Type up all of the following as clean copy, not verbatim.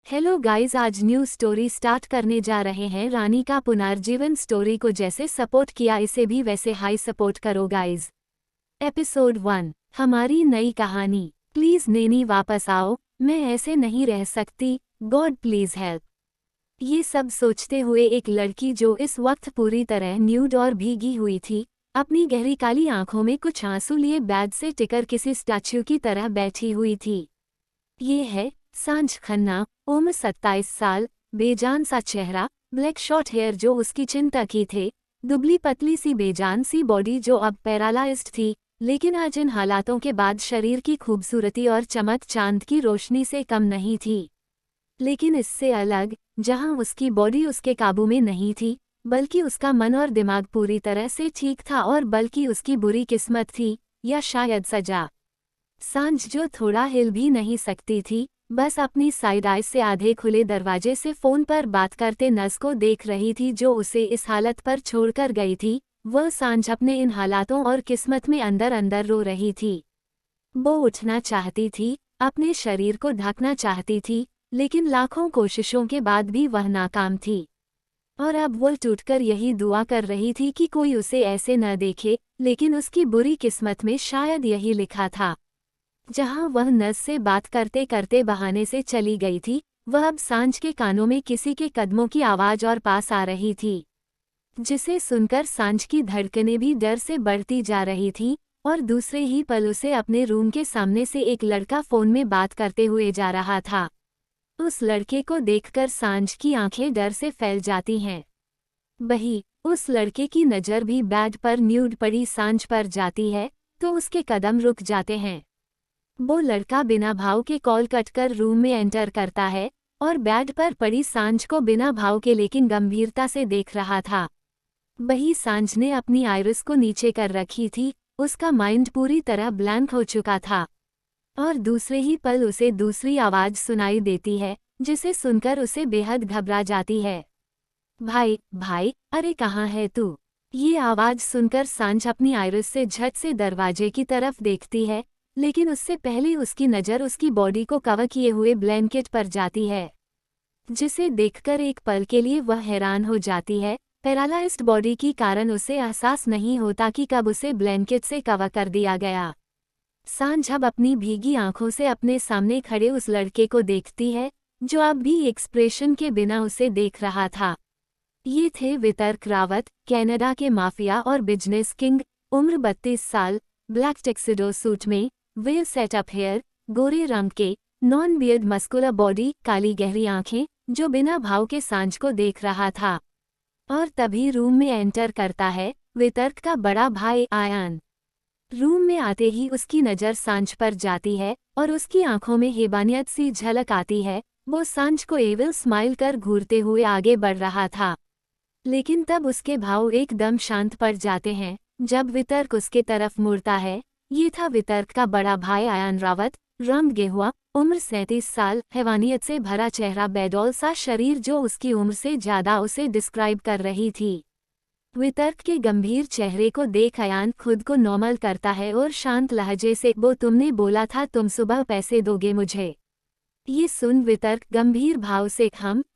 Hello guys, आज new story start करने जा रहे हैं। रानी का पुनर्जीवन स्टोरी को जैसे सपोर्ट किया इसे भी वैसे हाई सपोर्ट करो गाइस। एपिसोड 1, हमारी नई कहानी। प्लीज नैनी वापस आओ, मैं ऐसे नहीं रह सकती, गॉड प्लीज हेल्प। ये सब सोचते हुए एक लड़की जो इस वक्त पूरी तरह न्यूड और भीगी हुई थी, अपनी गहरी काली आंखों में कुछ आंसू लिए बेड से टिकर किसी स्टैच्यू की तरह बैठी हुई थी। ये है सांझ खन्ना, उम्र 27 साल, बेजान सा चेहरा, ब्लैक शॉर्ट हेयर जो उसकी चिंता की थे, दुबली पतली सी बेजान सी बॉडी जो अब पैरालाइज्ड थी, लेकिन आज इन हालातों के बाद शरीर की खूबसूरती और चमक चांद की रोशनी से कम नहीं थी। लेकिन इससे अलग, जहां उसकी बॉडी उसके काबू में नहीं थी, बल्कि उसका मन और दिमाग पूरी तरह से ठीक था, और बल्कि उसकी बुरी किस्मत थी, या शायद सजा। सांझ जो थोड़ा हिल भी नहीं सकती थी, बस अपनी साइड आई से आधे खुले दरवाजे से फोन पर बात करते नस को देख रही थी जो उसे इस हालत पर छोड़कर गई थी। वह सांझ अपने इन हालातों और किस्मत में अंदर अंदर रो रही थी। वो उठना चाहती थी, अपने शरीर को ढकना चाहती थी, लेकिन लाखों कोशिशों के बाद भी वह नाकाम थी। और अब वो टूटकर यही दुआ कर रही थी कि कोई उसे ऐसे न देखे, लेकिन उसकी बुरी किस्मत में शायद यही लिखा था। जहां वह नस से बात करते करते बहाने से चली गई थी, वह अब सांझ के कानों में किसी के कदमों की आवाज और पास आ रही थी, जिसे सुनकर सांझ की धड़कनें भी डर से बढ़ती जा रही थीं, और दूसरे ही पल उसे अपने रूम के सामने से एक लड़का फोन में बात करते हुए जा रहा था। उस लड़के को देखकर सांझ की आंखें डर से फैल जाती हैं। वही उस लड़के की नज़र भी बेड पर न्यूड पड़ी सांझ पर जाती है, तो उसके कदम रुक जाते हैं। वो लड़का बिना भाव के कॉल कटकर रूम में एंटर करता है, और बेड पर पड़ी सांझ को बिना भाव के लेकिन गंभीरता से देख रहा था। वही सांझ ने अपनी आइरिस को नीचे कर रखी थी, उसका माइंड पूरी तरह ब्लैंक हो चुका था। और दूसरे ही पल उसे दूसरी आवाज सुनाई देती है, जिसे सुनकर उसे बेहद घबरा जाती है। भाई भाई, अरे कहाँ है तू? ये आवाज सुनकर सांझ अपनी आइरिस से झट से दरवाजे की तरफ देखती है, लेकिन उससे पहले उसकी नज़र उसकी बॉडी को कवर किए हुए ब्लैंकेट पर जाती है, जिसे देखकर एक पल के लिए वह हैरान हो जाती है। पैरालाइज्ड बॉडी के कारण उसे एहसास नहीं होता कि कब उसे ब्लैंकेट से कवर कर दिया गया। सांझ अब अपनी भीगी आंखों से अपने सामने खड़े उस लड़के को देखती है, जो अब भी एक्सप्रेशन के बिना उसे देख रहा था। ये थे वितर्क रावत, कनाडा के माफिया और बिजनेस किंग। उम्र 32 साल, ब्लैक टैक्सिडो सूट में, वेल सेटअप हेयर, गोरे रंग के, नॉन बियर्ड मस्कुलर बॉडी, काली गहरी आंखें, जो बिना भाव के सांझ को देख रहा था। और तभी रूम में एंटर करता है वितर्क का बड़ा भाई आयान। रूम में आते ही उसकी नज़र सांझ पर जाती है, और उसकी आंखों में हैवानियत सी झलक आती है। वो सांझ को एविल स्माइल कर घूरते हुए आगे बढ़ रहा था, लेकिन तब उसके भाव एकदम शांत पड़ जाते हैं जब वितर्क उसके तरफ मुड़ता है। ये था वितर्क का बड़ा भाई आयान रावत, रंग गेहुआ, उम्र 37 साल, हैवानियत से भरा चेहरा, बेडौल सा शरीर जो उसकी उम्र से ज्यादा उसे डिस्क्राइब कर रही थी। वितर्क के गंभीर चेहरे को देख आयान खुद को नॉर्मल करता है और शांत लहजे से, वो तुमने बोला था तुम सुबह पैसे दोगे मुझे। ये सुन वितर्क गंभीर भाव से,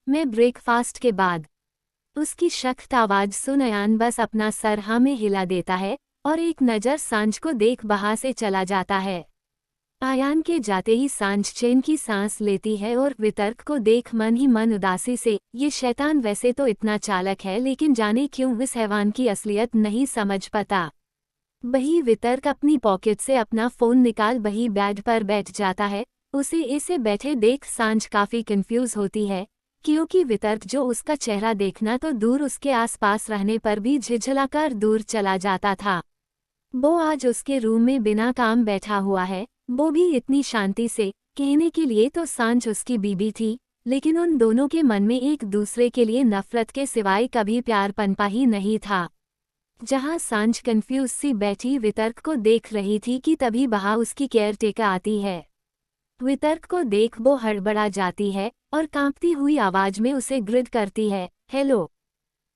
मैं ब्रेकफास्ट के बाद। उसकी सख्त आवाज सुन अयान बस अपना सर हाँ में हिला देता है, और एक नज़र सांझ को देख वहां से चला जाता है। आयान के जाते ही सांझ चैन की सांस लेती है, और वितर्क को देख मन ही मन उदासी से, ये शैतान वैसे तो इतना चालक है, लेकिन जाने क्यों इस हैवान की असलियत नहीं समझ पाता। वही वितर्क अपनी पॉकेट से अपना फोन निकाल वही बेड पर बैठ जाता है। उसे ऐसे बैठे देख सांझ काफी कंफ्यूज होती है, क्योंकि वितर्क जो उसका चेहरा देखना तो दूर, उसके आसपास रहने पर भी झिझलाकर दूर चला जाता था। वो आज उसके रूम में बिना काम बैठा हुआ है, वो भी इतनी शांति से। कहने के लिए तो सांझ उसकी बीबी थी, लेकिन उन दोनों के मन में एक दूसरे के लिए नफरत के सिवाय कभी प्यार पनपा ही नहीं था। जहां सांझ कंफ्यूज सी बैठी वितर्क को देख रही थी कि तभी वहां उसकी केयरटेकर आती है। वितर्क को देख वो हड़बड़ा जाती है, और कांपती हुई आवाज में उसे ग्रिड करती है, हेलो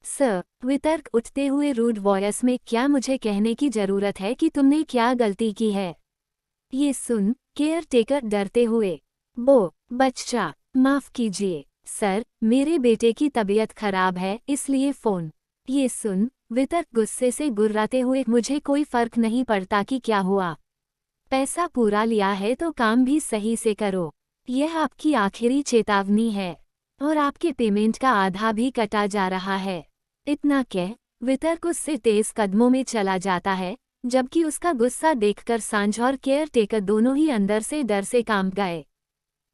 सर। वितर्क उठते हुए रूड वॉयस में, क्या मुझे कहने की जरूरत है कि तुमने क्या गलती की है? ये सुन केयरटेकर डरते हुए, वो बच्चा, माफ कीजिए सर, मेरे बेटे की तबीयत खराब है इसलिए फ़ोन। ये सुन वितर्क गुस्से से गुर्राते हुए, मुझे कोई फर्क नहीं पड़ता कि क्या हुआ। पैसा पूरा लिया है तो काम भी सही से करो। यह आपकी आखिरी चेतावनी है और आपके पेमेंट का आधा भी कटा जा रहा है। इतना कह वितर्क उससे तेज कदमों में चला जाता है, जबकि उसका गुस्सा देखकर सांझ और केयर टेकर दोनों ही अंदर से डर से कांप गए।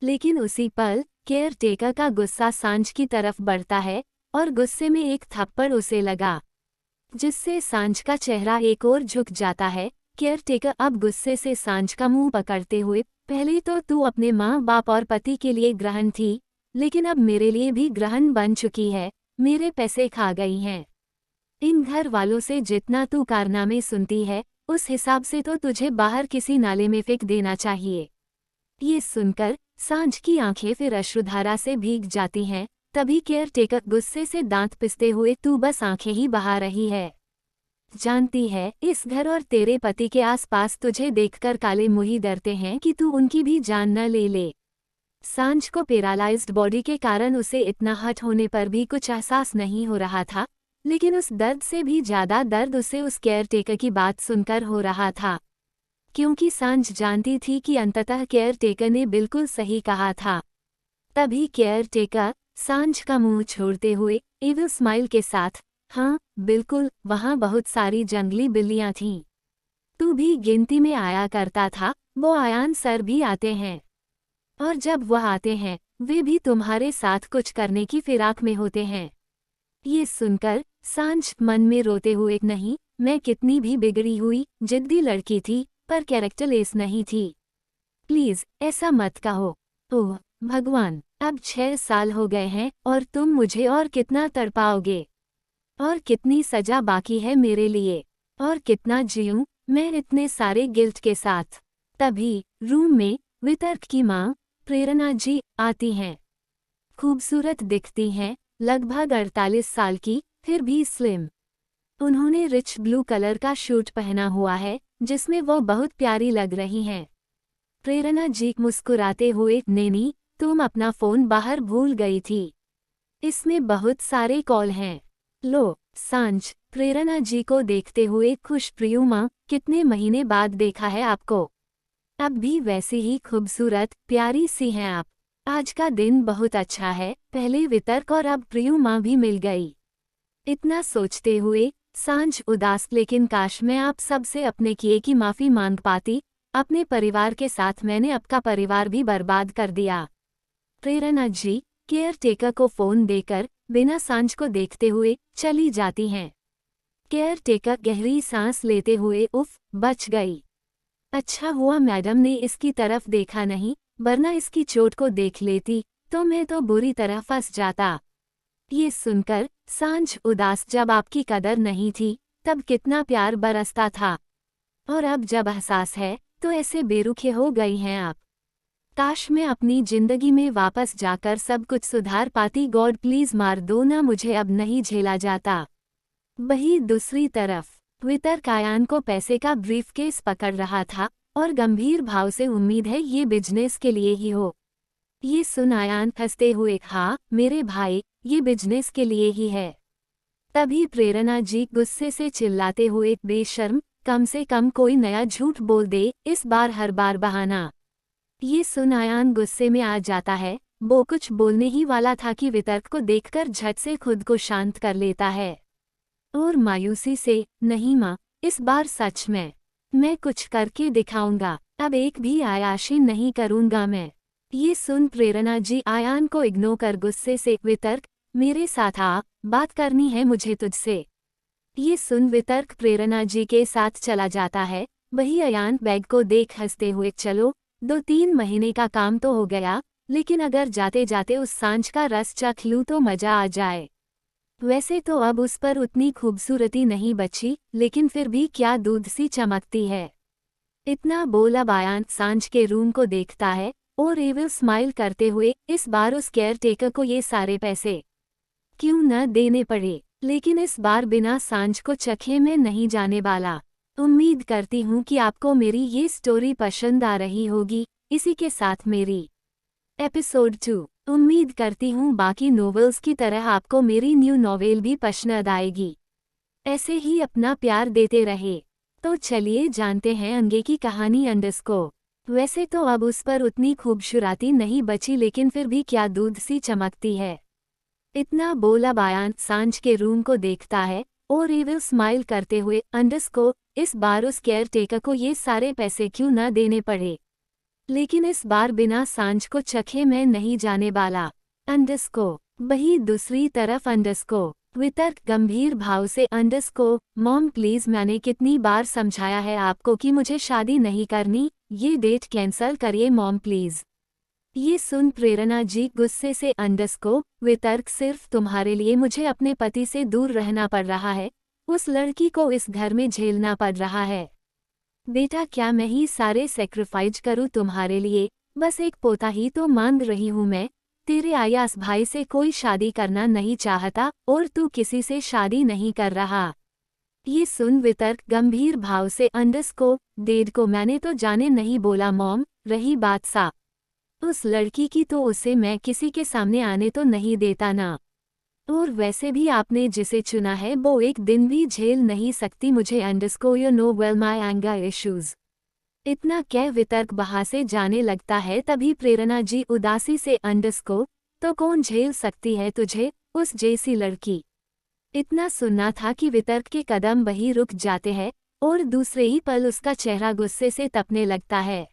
लेकिन उसी पल केयर टेकर का गुस्सा सांझ की तरफ बढ़ता है और गुस्से में एक थप्पड़ उसे लगा, जिससे सांझ का चेहरा एक ओर झुक जाता है। केयर टेकर अब गुस्से से सांझ का मुंह पकड़ते हुए, पहले तो तू अपने माँ बाप और पति के लिए ग्रहण थी, लेकिन अब मेरे लिए भी ग्रहण बन चुकी है। मेरे पैसे खा गई हैं। इन घर वालों से जितना तू कारनामे सुनती है, उस हिसाब से तो तुझे बाहर किसी नाले में फेंक देना चाहिए। ये सुनकर सांझ की आंखें फिर अश्रुधारा से भीग जाती हैं। तभी केयर टेकर गुस्से से दांत पिसते हुए, तू बस आंखें ही बहा रही है। जानती है इस घर और तेरे पति के आसपास तुझे देखकर काले मुंही डरते हैं कि तू उनकी भी जान न ले ले। सांझ को पैरालाइज्ड बॉडी के कारण उसे इतना हर्ट होने पर भी कुछ एहसास नहीं हो रहा था, लेकिन उस दर्द से भी ज्यादा दर्द उसे उस केयर टेकर की बात सुनकर हो रहा था, क्योंकि सांझ जानती थी कि अंततः केयर टेकर ने बिल्कुल सही कहा था। तभी केयर टेकर सांझ का मुंह छोड़ते हुए इविल स्माइल के साथ, हाँ बिल्कुल, वहाँ बहुत सारी जंगली बिल्लियाँ थीं। तू भी गिनती में आया करता था। वो आयान सर भी आते हैं, और जब वह आते हैं वे भी तुम्हारे साथ कुछ करने की फिराक में होते हैं। ये सुनकर सांझ मन में रोते हुए, नहीं, मैं कितनी भी बिगड़ी हुई जिद्दी लड़की थी, पर कैरेक्टरलेस नहीं थी। प्लीज ऐसा मत कहो। ओह भगवान, अब 6 साल हो गए हैं और तुम मुझे और कितना तड़पाओगे? और कितनी सजा बाकी है मेरे लिए? और कितना जीऊं मैं इतने सारे गिल्ट के साथ? तभी रूम में वितर्क की माँ प्रेरणा जी आती हैं। खूबसूरत दिखती हैं, लगभग 48 साल की, फिर भी स्लिम। उन्होंने रिच ब्लू कलर का सूट पहना हुआ है, जिसमें वो बहुत प्यारी लग रही हैं। प्रेरणा जी मुस्कुराते हुए, नैनी तुम अपना फ़ोन बाहर भूल गई थी, इसमें बहुत सारे कॉल हैं। लो। सांझ प्रेरणा जी को देखते हुए खुश, प्रियु माँ, कितने महीने बाद देखा है आपको। अब भी वैसी ही खूबसूरत प्यारी सी हैं आप। आज का दिन बहुत अच्छा है, पहले वितर्क और अब प्रियु माँ भी मिल गई। इतना सोचते हुए सांझ उदास, लेकिन काश मैं आप सबसे अपने किए की माफ़ी मांग पाती। अपने परिवार के साथ मैंने आपका परिवार भी बर्बाद कर दिया। प्रेरणा जी केयर टेकर को फ़ोन देकर बिना सांझ को देखते हुए चली जाती हैं। केयर टेकर गहरी सांस लेते हुए, उफ, बच गई। अच्छा हुआ मैडम ने इसकी तरफ देखा नहीं, वरना इसकी चोट को देख लेती तो मैं तो बुरी तरह फंस जाता। ये सुनकर सांझ उदास, जब आपकी कदर नहीं थी तब कितना प्यार बरसता था, और अब जब एहसास है तो ऐसे बेरुखे हो गई हैं आप। काश मैं अपनी जिंदगी में वापस जाकर सब कुछ सुधार पाती। गॉड प्लीज मार दो ना, मुझे अब नहीं झेला जाता। वही दूसरी तरफ वितर्क आयान को पैसे का ब्रीफकेस पकड़ रहा था और गंभीर भाव से, उम्मीद है ये बिजनेस के लिए ही हो। ये सुन आयान हंसते हुए, हाँ मेरे भाई, ये बिजनेस के लिए ही है। तभी प्रेरणा जी गुस्से से चिल्लाते हुए, बेशर्म, कम से कम कोई नया झूठ बोल दे, इस बार हर बार बहाना। ये सुन आयान गुस्से में आ जाता है। वो कुछ बोलने ही वाला था कि वितर्क को देखकर झट से खुद को शांत कर लेता है और मायूसी से, नहीं माँ, इस बार सच में मैं कुछ करके दिखाऊंगा, अब एक भी आयाशी नहीं करूंगा मैं। ये सुन प्रेरणा जी आयान को इग्नोर कर गुस्से से, वितर्क मेरे साथ आ, बात करनी है मुझे तुझसे। ये सुन वितर्क प्रेरणा जी के साथ चला जाता है। वही आयान बैग को देख हंसते हुए, चलो 2-3 महीने का काम तो हो गया, लेकिन अगर जाते जाते उस सांझ का रस चख लूँ तो मजा आ जाए। वैसे तो अब उस पर उतनी खूबसूरती नहीं बची, लेकिन फिर भी क्या दूध सी चमकती है। इतना बोल अब आयान सांझ के रूम को देखता है और एविल स्माइल करते हुए, इस बार उस केयर टेकर को ये सारे पैसे क्यों न देने पड़े, लेकिन इस बार बिना सांझ को चखे में नहीं जाने वाला। उम्मीद करती हूँ कि आपको मेरी ये स्टोरी पसंद आ रही होगी। इसी के साथ मेरी एपिसोड 2 उम्मीद करती हूँ बाकी नोवेल्स की तरह आपको मेरी न्यू नॉवेल भी पसंद आएगी। ऐसे ही अपना प्यार देते रहे। तो चलिए जानते हैं आगे की कहानी अंडस्को। वैसे तो अब उस पर उतनी खूबसूरती नहीं बची, लेकिन फिर भी क्या दूध सी चमकती है। इतना बोला बयान सांझ के रूम को देखता है और इविल स्माइल करते हुए अंडस्को, इस बार उस केयर टेकर को ये सारे पैसे क्यों न देने पड़े, लेकिन इस बार बिना सांझ को चखे मैं नहीं जाने वाला। अंडस्को। वही दूसरी तरफ अंडस्को वितर्क गंभीर भाव से अंडस्को, मॉम प्लीज, मैंने कितनी बार समझाया है आपको कि मुझे शादी नहीं करनी, ये डेट कैंसल करिए मॉम प्लीज। ये सुन प्रेरणा जी गुस्से से अंडस्को, वितर्क, सिर्फ तुम्हारे लिए मुझे अपने पति से दूर रहना पड़ रहा है, उस लड़की को इस घर में झेलना पड़ रहा है। बेटा क्या मैं ही सारे सेक्रीफाइस करूँ तुम्हारे लिए, बस एक पोता ही तो मांग रही हूँ मैं। तेरे आयास भाई से कोई शादी करना नहीं चाहता और तू किसी से शादी नहीं कर रहा। ये सुन वितर्क गंभीर भाव से अंडस्को, डेड को मैंने तो जाने नहीं बोला मॉम, रही बात सा उस लड़की की तो उसे मैं किसी के सामने आने तो नहीं देता ना, और वैसे भी आपने जिसे चुना है वो एक दिन भी झेल नहीं सकती मुझे अंडस्को, you know well my anger issues. इतना कह वितर्क वहां से जाने लगता है, तभी प्रेरणा जी उदासी से अंडस्को, तो कौन झेल सकती है तुझे, उस जैसी लड़की। इतना सुनना था कि वितर्क के कदम वही रुक जाते हैं और दूसरे ही पल उसका चेहरा गुस्से से तपने लगता है।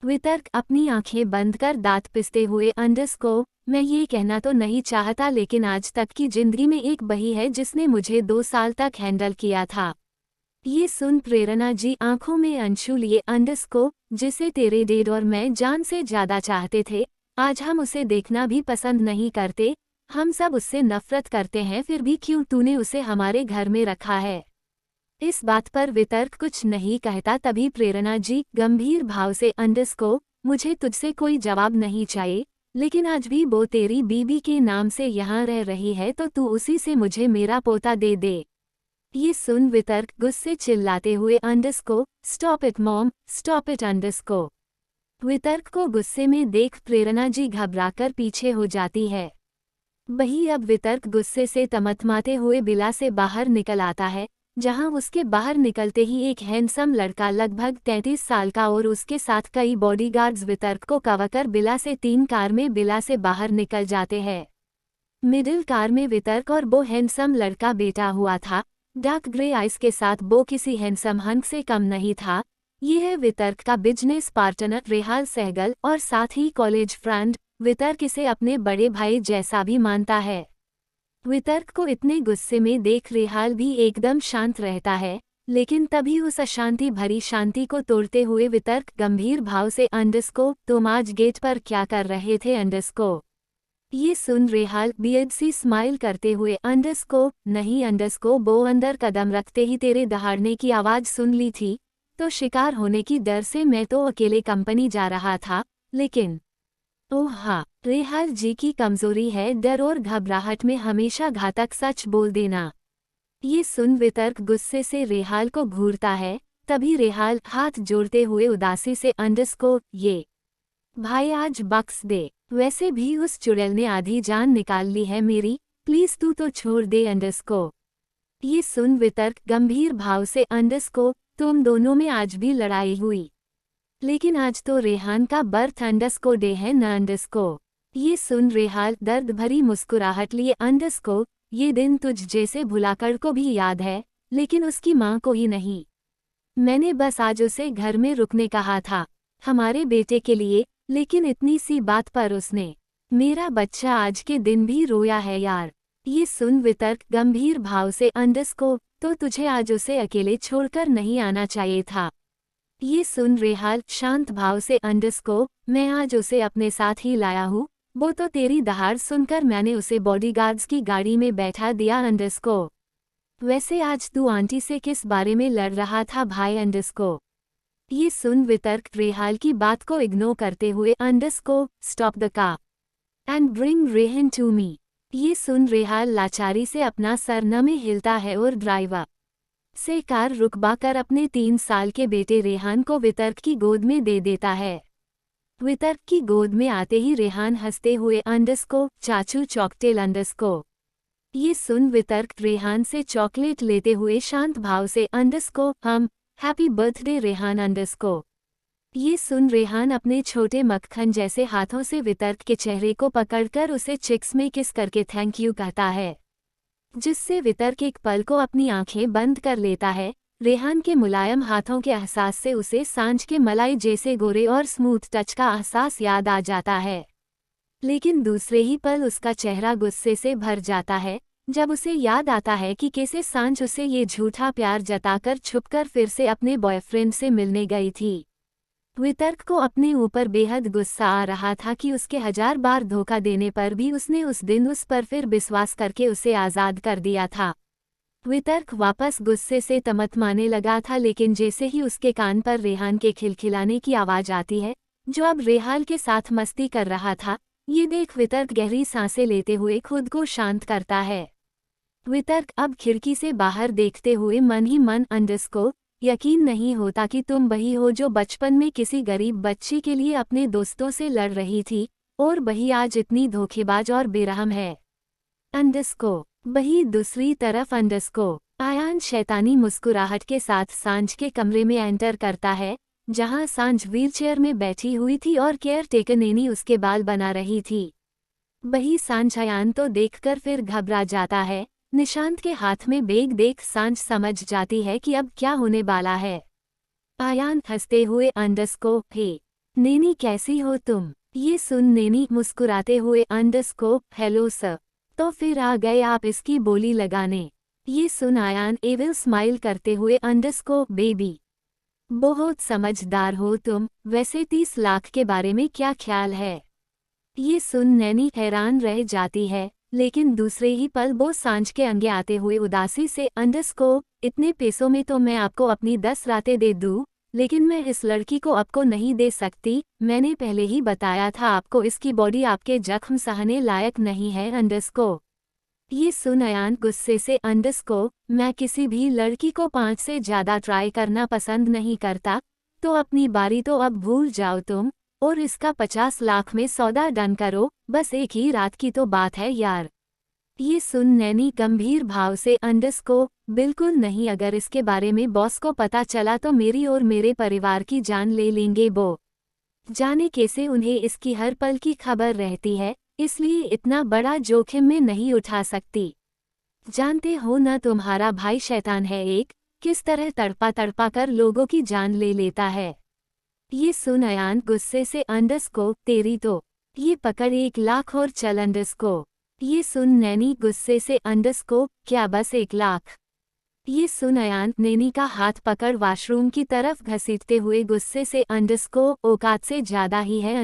वितर्क अपनी आंखें बंद कर दांत पिसते हुए अंडस्को, मैं ये कहना तो नहीं चाहता, लेकिन आज तक की जिंदगी में एक वही है जिसने मुझे 2 साल तक हैंडल किया था। ये सुन प्रेरणा जी आंखों में अंशु लिए अंडस्को, जिसे तेरे डेड और मैं जान से ज्यादा चाहते थे, आज हम उसे देखना भी पसंद नहीं करते, हम सब उससे नफरत करते हैं, फिर भी क्यों तूने उसे हमारे घर में रखा है। इस बात पर वितर्क कुछ नहीं कहता, तभी प्रेरणा जी गंभीर भाव से अंडस्को, मुझे तुझसे कोई जवाब नहीं चाहिए, लेकिन आज भी वो तेरी बीबी के नाम से यहाँ रह रही है तो तू उसी से मुझे मेरा पोता दे दे। ये सुन वितर्क गुस्से चिल्लाते हुए अंडस्को, stop it mom, stop it अंडस्को। वितर्क को गुस्से में देख प्रेरणा जी घबराकर पीछे हो जाती है। वही अब वितर्क गुस्से से तमतमाते हुए बिला से बाहर निकल आता है, जहां उसके बाहर निकलते ही एक हैंडसम लड़का लगभग 33 साल का और उसके साथ कई बॉडीगार्ड्स वितर्क को कवर कर बिला से 3 कार में बिला से बाहर निकल जाते हैं। मिडिल कार में वितर्क और वो हैंडसम लड़का बैठा हुआ था, डार्क ग्रे आइस के साथ वो किसी हैंडसम हंक से कम नहीं था। ये है वितर्क का बिजनेस पार्टनर रेहाल सहगल और साथ ही कॉलेज फ्रेंड। वितर्क इसे अपने बड़े भाई जैसा भी मानता है। वितर्क को इतने गुस्से में देख रेहाल भी एकदम शांत रहता है, लेकिन तभी उस अशांति भरी शांति को तोड़ते हुए वितर्क गंभीर भाव से अंडस्को, तुम आज गेट पर क्या कर रहे थे अंडस्को। ये सुन रेहाल बियर्ड सी स्माइल करते हुए अंडस्को, नहीं अंडस्को, वो अंदर कदम रखते ही तेरे दहाड़ने की आवाज सुन ली थी, तो शिकार होने की डर से मैं तो अकेले कंपनी जा रहा था, लेकिन ओह हाँ, रेहाल जी की कमजोरी है डर और घबराहट में हमेशा घातक सच बोल देना। ये सुन वितर्क गुस्से से रेहाल को घूरता है, तभी रेहाल हाथ जोड़ते हुए उदासी से अंडस्को, ये भाई आज बख्श दे, वैसे भी उस चुड़ैल ने आधी जान निकाल ली है मेरी, प्लीज तू तो छोड़ दे अंडस्को। ये सुन वितर्क गंभीर भाव से अंडस्को, तुम दोनों में आज भी लड़ाई हुई, लेकिन आज तो रेहान का बर्थ अंडस्को डे है न अंडस्को। ये सुन रेहाल दर्द भरी मुस्कुराहट लिए अंडस्को, ये दिन तुझ जैसे भुलाकर को भी याद है, लेकिन उसकी माँ को ही नहीं। मैंने बस आज उसे घर में रुकने कहा था, हमारे बेटे के लिए, लेकिन इतनी सी बात पर उसने मेरा बच्चा आज के दिन भी रोया है यार। ये सुन वितर्क गंभीर भाव से अंडस्को, तो तुझे आज उसे अकेले छोड़कर नहीं आना चाहिए था। ये सुन रेहाल शांत भाव से अंडस्को, मैं आज उसे अपने साथ ही लाया हूँ, वो तो तेरी दहाड़ सुनकर मैंने उसे बॉडीगार्ड्स की गाड़ी में बैठा दिया अंडस्को। वैसे आज तू आंटी से किस बारे में लड़ रहा था भाई अंडस्को। ये सुन वितर्क रेहाल की बात को इग्नोर करते हुए अंडस्को, stop the car and bring Rehan to me. ये सुन रेहाल लाचारी से अपना सर नमे हिलता है और ड्राइवर से कार रुकवा कर अपने 3 साल के बेटे रेहान को वितर्क की गोद में दे देता है। वितर्क की गोद में आते ही रेहान हंसते हुए चाचू चॉकटेल ये सुन वितर्क रेहान से चॉकलेट लेते हुए शांत भाव से हम हैप्पी बर्थडे रेहान ये सुन रेहान अपने छोटे मक्खन जैसे हाथों से वितर्क के चेहरे को पकड़कर उसे चिक्स में किस करके थैंक यू कहता है, जिससे वितर्क एक पल को अपनी आंखें बंद कर लेता है। रेहान के मुलायम हाथों के एहसास से उसे सांझ के मलाई जैसे गोरे और स्मूथ टच का एहसास याद आ जाता है, लेकिन दूसरे ही पल उसका चेहरा गुस्से से भर जाता है जब उसे याद आता है कि कैसे सांझ उसे ये झूठा प्यार जताकर छुपकर फिर से अपने बॉयफ्रेंड से मिलने गई थी। वितर्क को अपने ऊपर बेहद गुस्सा आ रहा था कि उसके 1000 बार धोखा देने पर भी उसने उस दिन उस पर फिर विश्वास करके उसे आज़ाद कर दिया था। वितर्क वापस गुस्से से तमतमाने लगा था, लेकिन जैसे ही उसके कान पर रेहान के खिलखिलाने की आवाज़ आती है जो अब रेहान के साथ मस्ती कर रहा था, ये देख वितर्क गहरी सांसें लेते हुए खुद को शांत करता है। वितर्क अब खिड़की से बाहर देखते हुए मन ही मन यकीन नहीं होता कि तुम वही हो जो बचपन में किसी गरीब बच्ची के लिए अपने दोस्तों से लड़ रही थी, और वही आज इतनी धोखेबाज और बेरहम है। वही दूसरी तरफ आयान शैतानी मुस्कुराहट के साथ सांझ के कमरे में एंटर करता है, जहां सांझ व्हीलचेयर में बैठी हुई थी और केयर टेकर नैनी उसके बाल बना रही थी। वही सांझ आयान तो देखकर फिर घबरा जाता है। निशांत के हाथ में बैग देख सांझ समझ जाती है कि अब क्या होने वाला है। आयान हंसते हुए हे नैनी कैसी हो तुम, ये सुन नैनी मुस्कुराते हुए हेलो सर, तो फिर आ गए आप इसकी बोली लगाने। ये सुन आयान एविल स्माइल करते हुए बेबी बहुत समझदार हो तुम, वैसे 30 लाख के बारे में क्या ख्याल है। ये सुन नैनी हैरान रह जाती है, लेकिन दूसरे ही पल वो सांझ के आगे आते हुए उदासी से इतने पैसों में तो मैं आपको अपनी 10 रातें दे दूँ, लेकिन मैं इस लड़की को आपको नहीं दे सकती। मैंने पहले ही बताया था आपको इसकी बॉडी आपके जख्म सहने लायक नहीं है। ये सुन आयान गुस्से से मैं किसी भी लड़की को 5 से ज़्यादा ट्राई करना पसंद नहीं करता, तो अपनी बारी तो अब भूल जाओ तुम, और इसका 50 लाख में सौदा डन करो, बस एक ही रात की तो बात है यार। ये सुन नैनी गंभीर भाव से बिल्कुल नहीं, अगर इसके बारे में बॉस को पता चला तो मेरी और मेरे परिवार की जान ले लेंगे वो। जाने कैसे उन्हें इसकी हर पल की खबर रहती है, इसलिए इतना बड़ा जोखिम में नहीं उठा सकती। जानते हो ना तुम्हारा भाई शैतान है एक, किस तरह तड़पा तड़पा कर लोगों की जान ले लेता है। ये सुन आयान गुस्से से तेरी तो ये पकड़ 1 लाख और चल ये सुन नैनी गुस्से से क्या बस 1 लाख। ये सुन आयान नैनी का हाथ पकड़ वॉशरूम की तरफ घसीटते हुए गुस्से से औकात से ज्यादा ही है।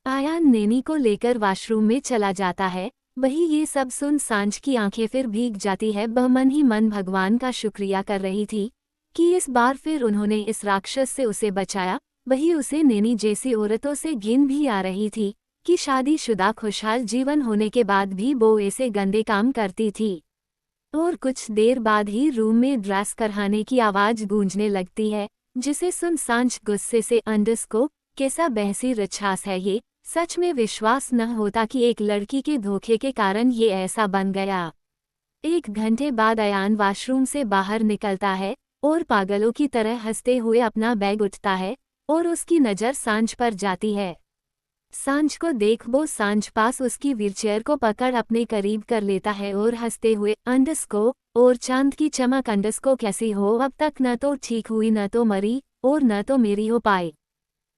आयान नैनी को लेकर वॉशरूम में चला जाता है। वही ये सब सुन सांझ की आंखें फिर भीग जाती है। वह मन ही मन भगवान का शुक्रिया कर रही थी कि इस बार फिर उन्होंने इस राक्षस से उसे बचाया। वही उसे नैनी जैसी औरतों से घिन भी आ रही थी कि शादीशुदा खुशहाल जीवन होने के बाद भी वो ऐसे गंदे काम करती थी। और कुछ देर बाद ही रूम में ड्रेस करहाने की आवाज गूंजने लगती है, जिसे सुन सांझ गुस्से से कैसा बहसी रच्छास है ये, सच में विश्वास न होता कि एक लड़की के धोखे के कारण ये ऐसा बन गया। 1 घंटे बाद आयान वॉशरूम से बाहर निकलता है और पागलों की तरह हंसते हुए अपना बैग उठता है और उसकी नज़र सांझ पर जाती है। सांझ को देख वो सांझ पास उसकी व्हीलचेयर को पकड़ अपने करीब कर लेता है और हंसते हुए और चांद की चमक कैसी हो, अब तक न तो ठीक हुई, न तो मरी और न तो मेरी हो पाए।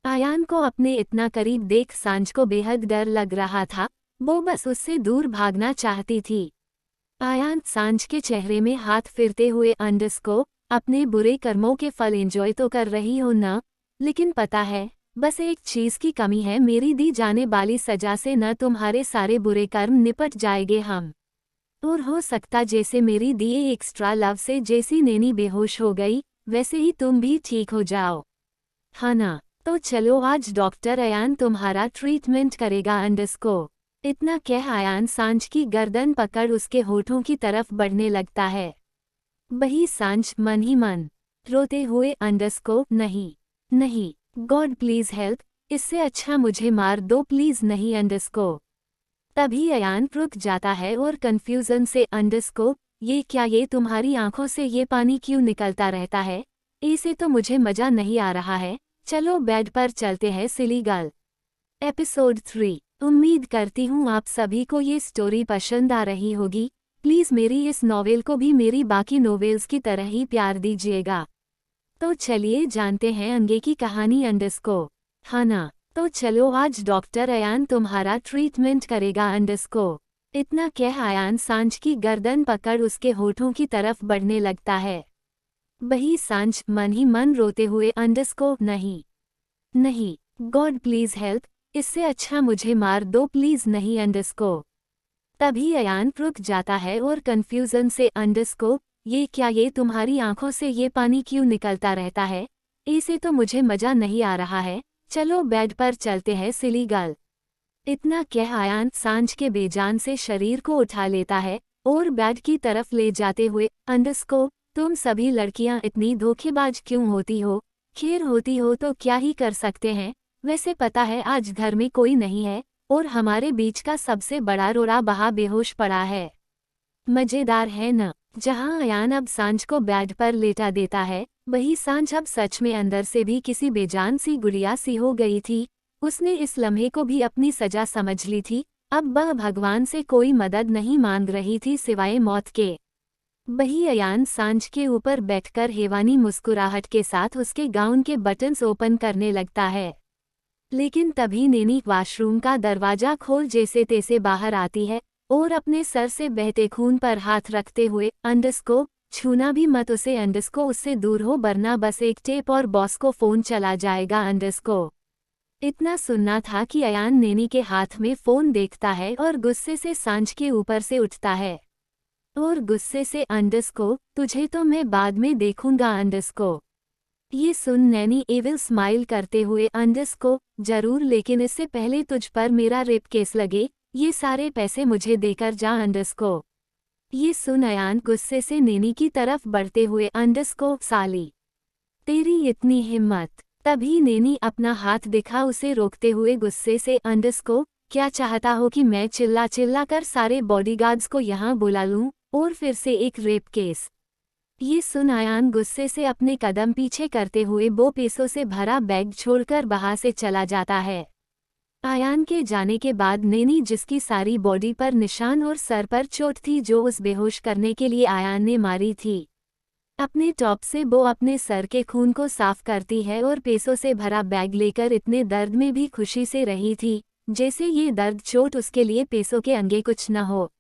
आयान को अपने इतना करीब देख सांझ को बेहद डर लग रहा था। वो बस उससे दूर भागना चाहती थी। आयान सांझ के चेहरे में हाथ फिरते हुए अपने बुरे कर्मों के फल एंजॉय तो कर रही हो ना, लेकिन पता है बस एक चीज की कमी है, मेरी दी जाने वाली सजा से न तुम्हारे सारे बुरे कर्म निपट जाएंगे हम, और हो सकता जैसे मेरी दिए एक्स्ट्रा लव से जैसी नैनी बेहोश हो गई वैसे ही तुम भी ठीक हो जाओ, हाँ ना। तो चलो आज डॉक्टर आयान तुम्हारा ट्रीटमेंट करेगा। इतना कह आयान सांझ की गर्दन पकड़ उसके होठों की तरफ बढ़ने लगता है। वही सांझ मन ही मन रोते हुए नहीं नहीं, गॉड प्लीज हेल्प, इससे अच्छा मुझे मार दो प्लीज नहीं अंडरस्कोर। तभी अयान रुक जाता है और कंफ्यूजन से अंडरस्कोर ये क्या, ये तुम्हारी आंखों से ये पानी क्यों निकलता रहता है? इसे तो मुझे मजा नहीं आ रहा है, चलो बेड पर चलते हैं सिली गर्ल। एपिसोड 3। उम्मीद करती हूँ आप सभी को ये स्टोरी पसंद आ रही होगी। प्लीज मेरी इस नॉवेल को भी मेरी बाकी नॉवेल्स की तरह ही प्यार दीजिएगा। तो चलिए जानते हैं आगे की कहानी अंडरस्कोर। हाँ ना, तो चलो आज डॉक्टर अयान तुम्हारा ट्रीटमेंट करेगा अंडरस्कोर। इतना कह अयान सांझ की गर्दन पकड़ उसके होठों की तरफ बढ़ने लगता है। वही सांझ मन ही मन रोते हुए अंडरस्कोर नहीं नहीं, गॉड प्लीज हेल्प, इससे अच्छा मुझे मार दो प्लीज नहीं अंडरस्कोर। तभी अयान रुक जाता है और कंफ्यूजन से अंडरस्कोर ये क्या, ये तुम्हारी आंखों से ये पानी क्यों निकलता रहता है? इसे तो मुझे मजा नहीं आ रहा है, चलो बेड पर चलते हैं सिली गर्ल। इतना कह अयान सांझ के बेजान से शरीर को उठा लेता है और बेड की तरफ ले जाते हुए अंडरस्कोर तुम सभी लड़कियां इतनी धोखेबाज क्यों होती हो? खैर होती हो तो क्या ही कर सकते हैं, वैसे पता है आज घर में कोई नहीं है और हमारे बीच का सबसे बड़ा रोड़ा बहा बेहोश पड़ा है। मजेदार है न? जहां अयान अब सांझ को बेड पर लेटा देता है, वही सांझ अब सच में अंदर से भी किसी बेजान सी गुड़िया सी हो गई थी। उसने इस लम्हे को भी अपनी सजा समझ ली थी। अब वह भगवान से कोई मदद नहीं मांग रही थी सिवाय मौत के। वही अयान सांझ के ऊपर बैठकर हैवानी मुस्कुराहट के साथ उसके गाउन के बटन्स ओपन करने लगता है। लेकिन तभी नैनी वॉशरूम का दरवाजा खोल जैसे तैसे बाहर आती है और अपने सर से बहते खून पर हाथ रखते हुए अंडरस्कोर छूना भी मत उसे अंडरस्कोर, उससे दूर हो वरना बस एक टेप और बॉस को फोन चला जाएगा अंडरस्कोर। इतना सुनना था कि अयान नैनी के हाथ में फोन देखता है और गुस्से से सांझ के ऊपर से उठता है और गुस्से से अंडरस्कोर तुझे तो मैं बाद में देखूंगा अंडरस्कोर। ये सुन नैनी एविल स्माइल करते हुए अंडरस्कोर जरूर, लेकिन इससे पहले तुझ पर मेरा रेप केस लगे, ये सारे पैसे मुझे देकर जा अंडरस्कोर। ये सुन अयान गुस्से से नैनी की तरफ बढ़ते हुए अंडरस्कोर साली तेरी इतनी हिम्मत। तभी नैनी अपना हाथ दिखा उसे रोकते हुए गुस्से से अंडरस्कोर क्या चाहता हो कि मैं चिल्ला चिल्ला कर सारे बॉडीगार्ड्स को यहाँ बुला लूं और फिर से एक रेप केस? ये सुन अयान गुस्से से अपने कदम पीछे करते हुए वो पैसों से भरा बैग छोड़कर वहां से चला जाता है। अयान के जाने के बाद नैनी जिसकी सारी बॉडी पर निशान और सर पर चोट थी जो उस बेहोश करने के लिए अयान ने मारी थी, अपने टॉप से वो अपने सर के खून को साफ करती है और पैसों से भरा बैग लेकर इतने दर्द में भी खुशी से रही थी जैसे ये दर्द चोट उसके लिए पैसों के अंगे कुछ न हो।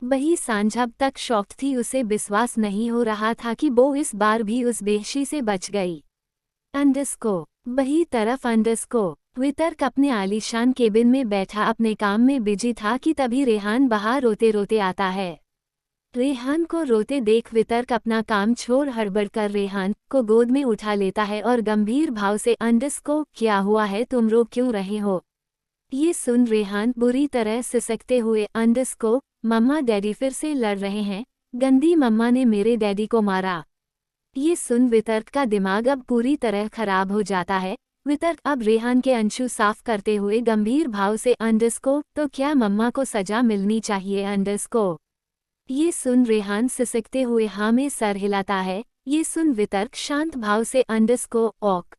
वही सांझ अब तक शॉक्ड थी, उसे विश्वास नहीं हो रहा था कि वो इस बार भी उस बेहोशी से बच गई। अंडरस्कोर वही तरफ अंडरस्कोर वितर्क अपने आलीशान केबिन में बैठा अपने काम में बिजी था कि तभी रेहान बाहर रोते रोते आता है। रेहान को रोते देख वितर्क अपना काम छोड़ हड़बड़ कर रेहान को गोद में उठा लेता है और गंभीर भाव से अंडरस्कोर क्या हुआ है, तुम रो क्यों रहे हो? ये सुन रेहान बुरी तरह सिसकते हुए अंडरस्कोर मम्मा डैडी फिर से लड़ रहे हैं, गंदी मम्मा ने मेरे डैडी को मारा। ये सुन वितर्क का दिमाग अब पूरी तरह खराब हो जाता है। वितर्क अब रेहान के अंशु साफ करते हुए गंभीर भाव से अंडरस्कोर तो क्या मम्मा को सजा मिलनी चाहिए अंडरस्कोर? ये सुन रेहान सिसकते हुए हाँ में सर हिलाता है। ये सुन वितर्क शांत भाव से अंडरस्कोर ओक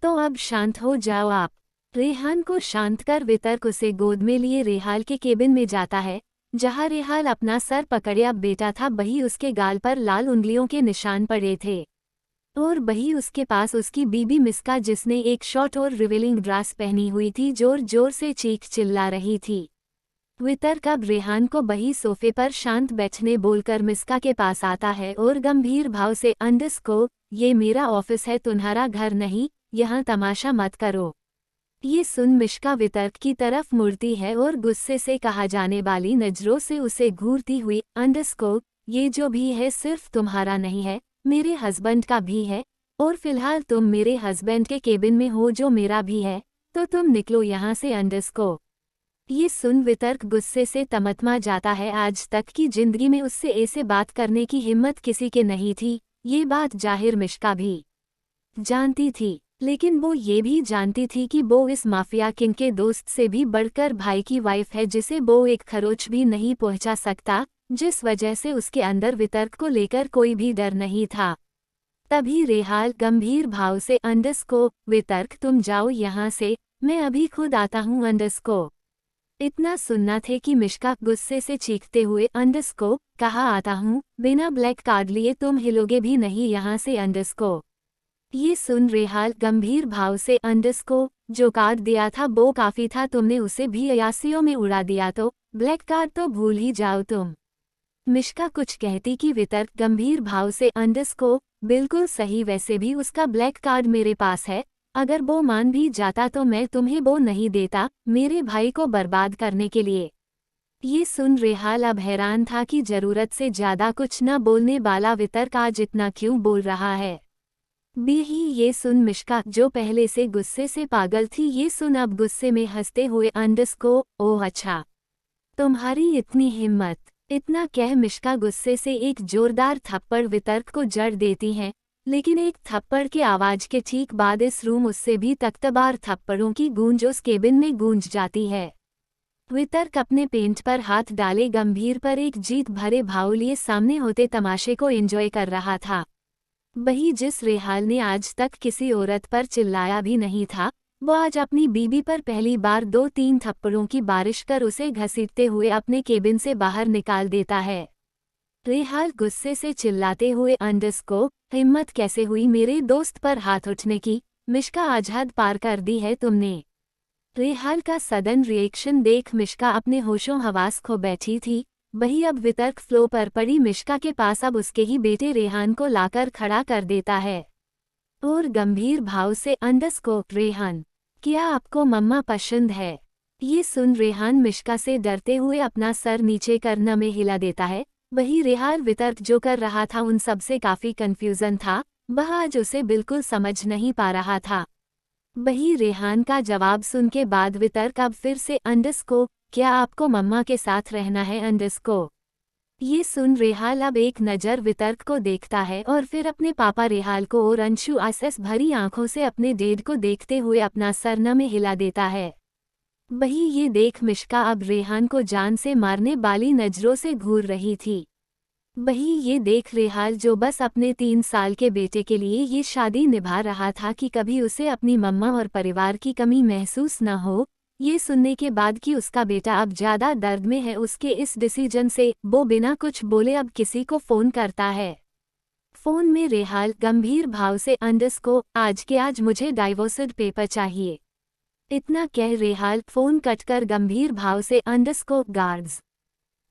तो अब शांत हो जाओ आप। रेहान को शांत कर वितर्क उसे गोद में लिए रेहाल के केबिन में जाता है जहां रेहाल अपना सर पकड़े अब बेटा था, वही उसके गाल पर लाल उंगलियों के निशान पड़े थे और वही उसके पास उसकी बीबी मिस्का जिसने एक शॉर्ट और रिवीलिंग ड्रेस पहनी हुई थी जोर जोर से चीख चिल्ला रही थी। वितर्क अब रेहान को वही सोफे पर शांत बैठने बोलकर मिस्का के पास आता है और गंभीर भाव से अंडरस्कोर ये मेरा ऑफिस है, तुम्हारा घर नहीं, यहाँ तमाशा मत करो। ये सुन मिश्का वितर्क की तरफ मुड़ती है और गुस्से से कहा जाने वाली नजरों से उसे घूरती हुई अंडरस्कोर ये जो भी है सिर्फ तुम्हारा नहीं है, मेरे हस्बैंड का भी है और फिलहाल तुम मेरे हस्बैंड के केबिन में हो जो मेरा भी है, तो तुम निकलो यहाँ से अंडरस्कोर। ये सुन वितर्क गुस्से से तमतमा जाता है। आज तक की जिंदगी में उससे ऐसे बात करने की हिम्मत किसी के नहीं थी, ये बात जाहिर मिश्का भी जानती थी। लेकिन वो ये भी जानती थी कि वो इस माफिया किंग के दोस्त से भी बढ़कर भाई की वाइफ है जिसे वो एक खरोच भी नहीं पहुंचा सकता, जिस वजह से उसके अंदर वितर्क को लेकर कोई भी डर नहीं था। तभी रेहाल गंभीर भाव से अंडस्को, वितर्क तुम जाओ यहाँ से, मैं अभी खुद आता हूँ अंडस्को। इतना सुनना थे कि मिश्का गुस्से से चीखते हुए अंडस्को, कहा आता हूँ, बिना ब्लैक कार्ड लिए तुम हिलोगे भी नहीं यहाँ से अंडस्को। ये सुन रेहाल गंभीर भाव से अंडस्को, जो कार्ड दिया था वो काफी था, तुमने उसे भी अयासियों में उड़ा दिया तो ब्लैक कार्ड तो भूल ही जाओ तुम। मिश्का कुछ कहती कि वितर्क गंभीर भाव से अंडस्को, बिल्कुल सही, वैसे भी उसका ब्लैक कार्ड मेरे पास है, अगर वो मान भी जाता तो मैं तुम्हें वो नहीं देता, मेरे भाई को बर्बाद करने के लिए। ये सुन रेहाल अब हैरान था कि जरूरत से ज्यादा कुछ न बोलने वाला वितर्क आज इतना क्यों बोल रहा है। ही ये सुन मिश्का, जो पहले से गुस्से से पागल थी, ये सुन अब गुस्से में हंसते हुए अंडस्को, ओह अच्छा, तुम्हारी इतनी हिम्मत। इतना कह मिश्का गुस्से से एक जोरदार थप्पड़ वितर्क को जड़ देती हैं, लेकिन एक थप्पड़ के आवाज के ठीक बाद इस रूम उससे भी तख्तबार थप्पड़ों की गूंज उस केबिन में गूंज जाती है। वितर्क अपने पेंट पर हाथ डाले गंभीर पर एक जीत भरे भाव लिए सामने होते तमाशे को एंजॉय कर रहा था। वही जिस रेहाल ने आज तक किसी औरत पर चिल्लाया भी नहीं था, वो आज अपनी बीबी पर पहली बार 2-3 थप्पड़ों की बारिश कर उसे घसीटते हुए अपने केबिन से बाहर निकाल देता है। रेहाल गुस्से से चिल्लाते हुए अंडस्को, हिम्मत कैसे हुई मेरे दोस्त पर हाथ उठने की, मिश्का आज हद पार कर दी है तुमने। रेहाल का सडन रिएक्शन देख मिश्का अपने होशों हवास खो बैठी थी। वही अब वितर्क फ्लो पर पड़ी मिश्का के पास अब उसके ही बेटे रेहान को लाकर खड़ा कर देता है और गंभीर भाव से अंडस्को, रेहान, क्या आपको मम्मा पसंद है? ये सुन रेहान मिश्का से डरते हुए अपना सर नीचे कर न में हिला देता है। वही रेहाल वितर्क जो कर रहा था उन सबसे काफी कंफ्यूजन था, वह आज उसे बिल्कुल समझ नहीं पा रहा था। वही रेहान का जवाब सुन के बाद वितर्क अब फिर से अंडस्को, क्या आपको मम्मा के साथ रहना है अंडस्को? ये सुन रेहाल अब एक नज़र वितर्क को देखता है और फिर अपने पापा रेहाल को और अंशु आसस भरी आंखों से अपने डेड को देखते हुए अपना सर न में हिला देता है। वही ये देख मिश्का अब रेहान को जान से मारने वाली नजरों से घूर रही थी। वही ये देख रेहाल जो बस अपने 3 साल के बेटे के लिए ये शादी निभा रहा था कि कभी उसे अपनी मम्मा और परिवार की कमी महसूस न हो, ये सुनने के बाद कि उसका बेटा अब ज्यादा दर्द में है, उसके इस डिसीजन से वो बिना कुछ बोले अब किसी को फोन करता है। फोन में रेहाल गंभीर भाव से अंडस्को, आज के आज मुझे डाइवोर्स पेपर चाहिए। इतना कह रेहाल फोन कटकर गंभीर भाव से अंडस्को, गार्ड्स,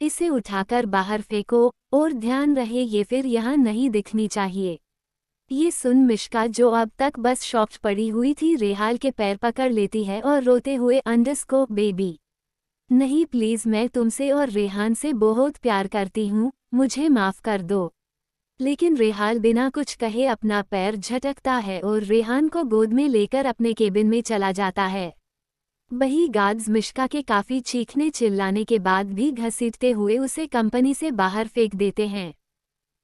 इसे उठाकर बाहर फेंको और ध्यान रहे ये फिर यहाँ नहीं दिखनी चाहिए। ये सुन मिश्का जो अब तक बस शॉक्ड पड़ी हुई थी रेहाल के पैर पकड़ लेती है और रोते हुए अंडस्को, बेबी नहीं प्लीज, मैं तुमसे और रेहान से बहुत प्यार करती हूँ, मुझे माफ कर दो। लेकिन रेहाल बिना कुछ कहे अपना पैर झटकता है और रेहान को गोद में लेकर अपने केबिन में चला जाता है। वही गार्ड्स मिश्का के काफी चीखने चिल्लाने के बाद भी घसीटते हुए उसे कंपनी से बाहर फेंक देते हैं।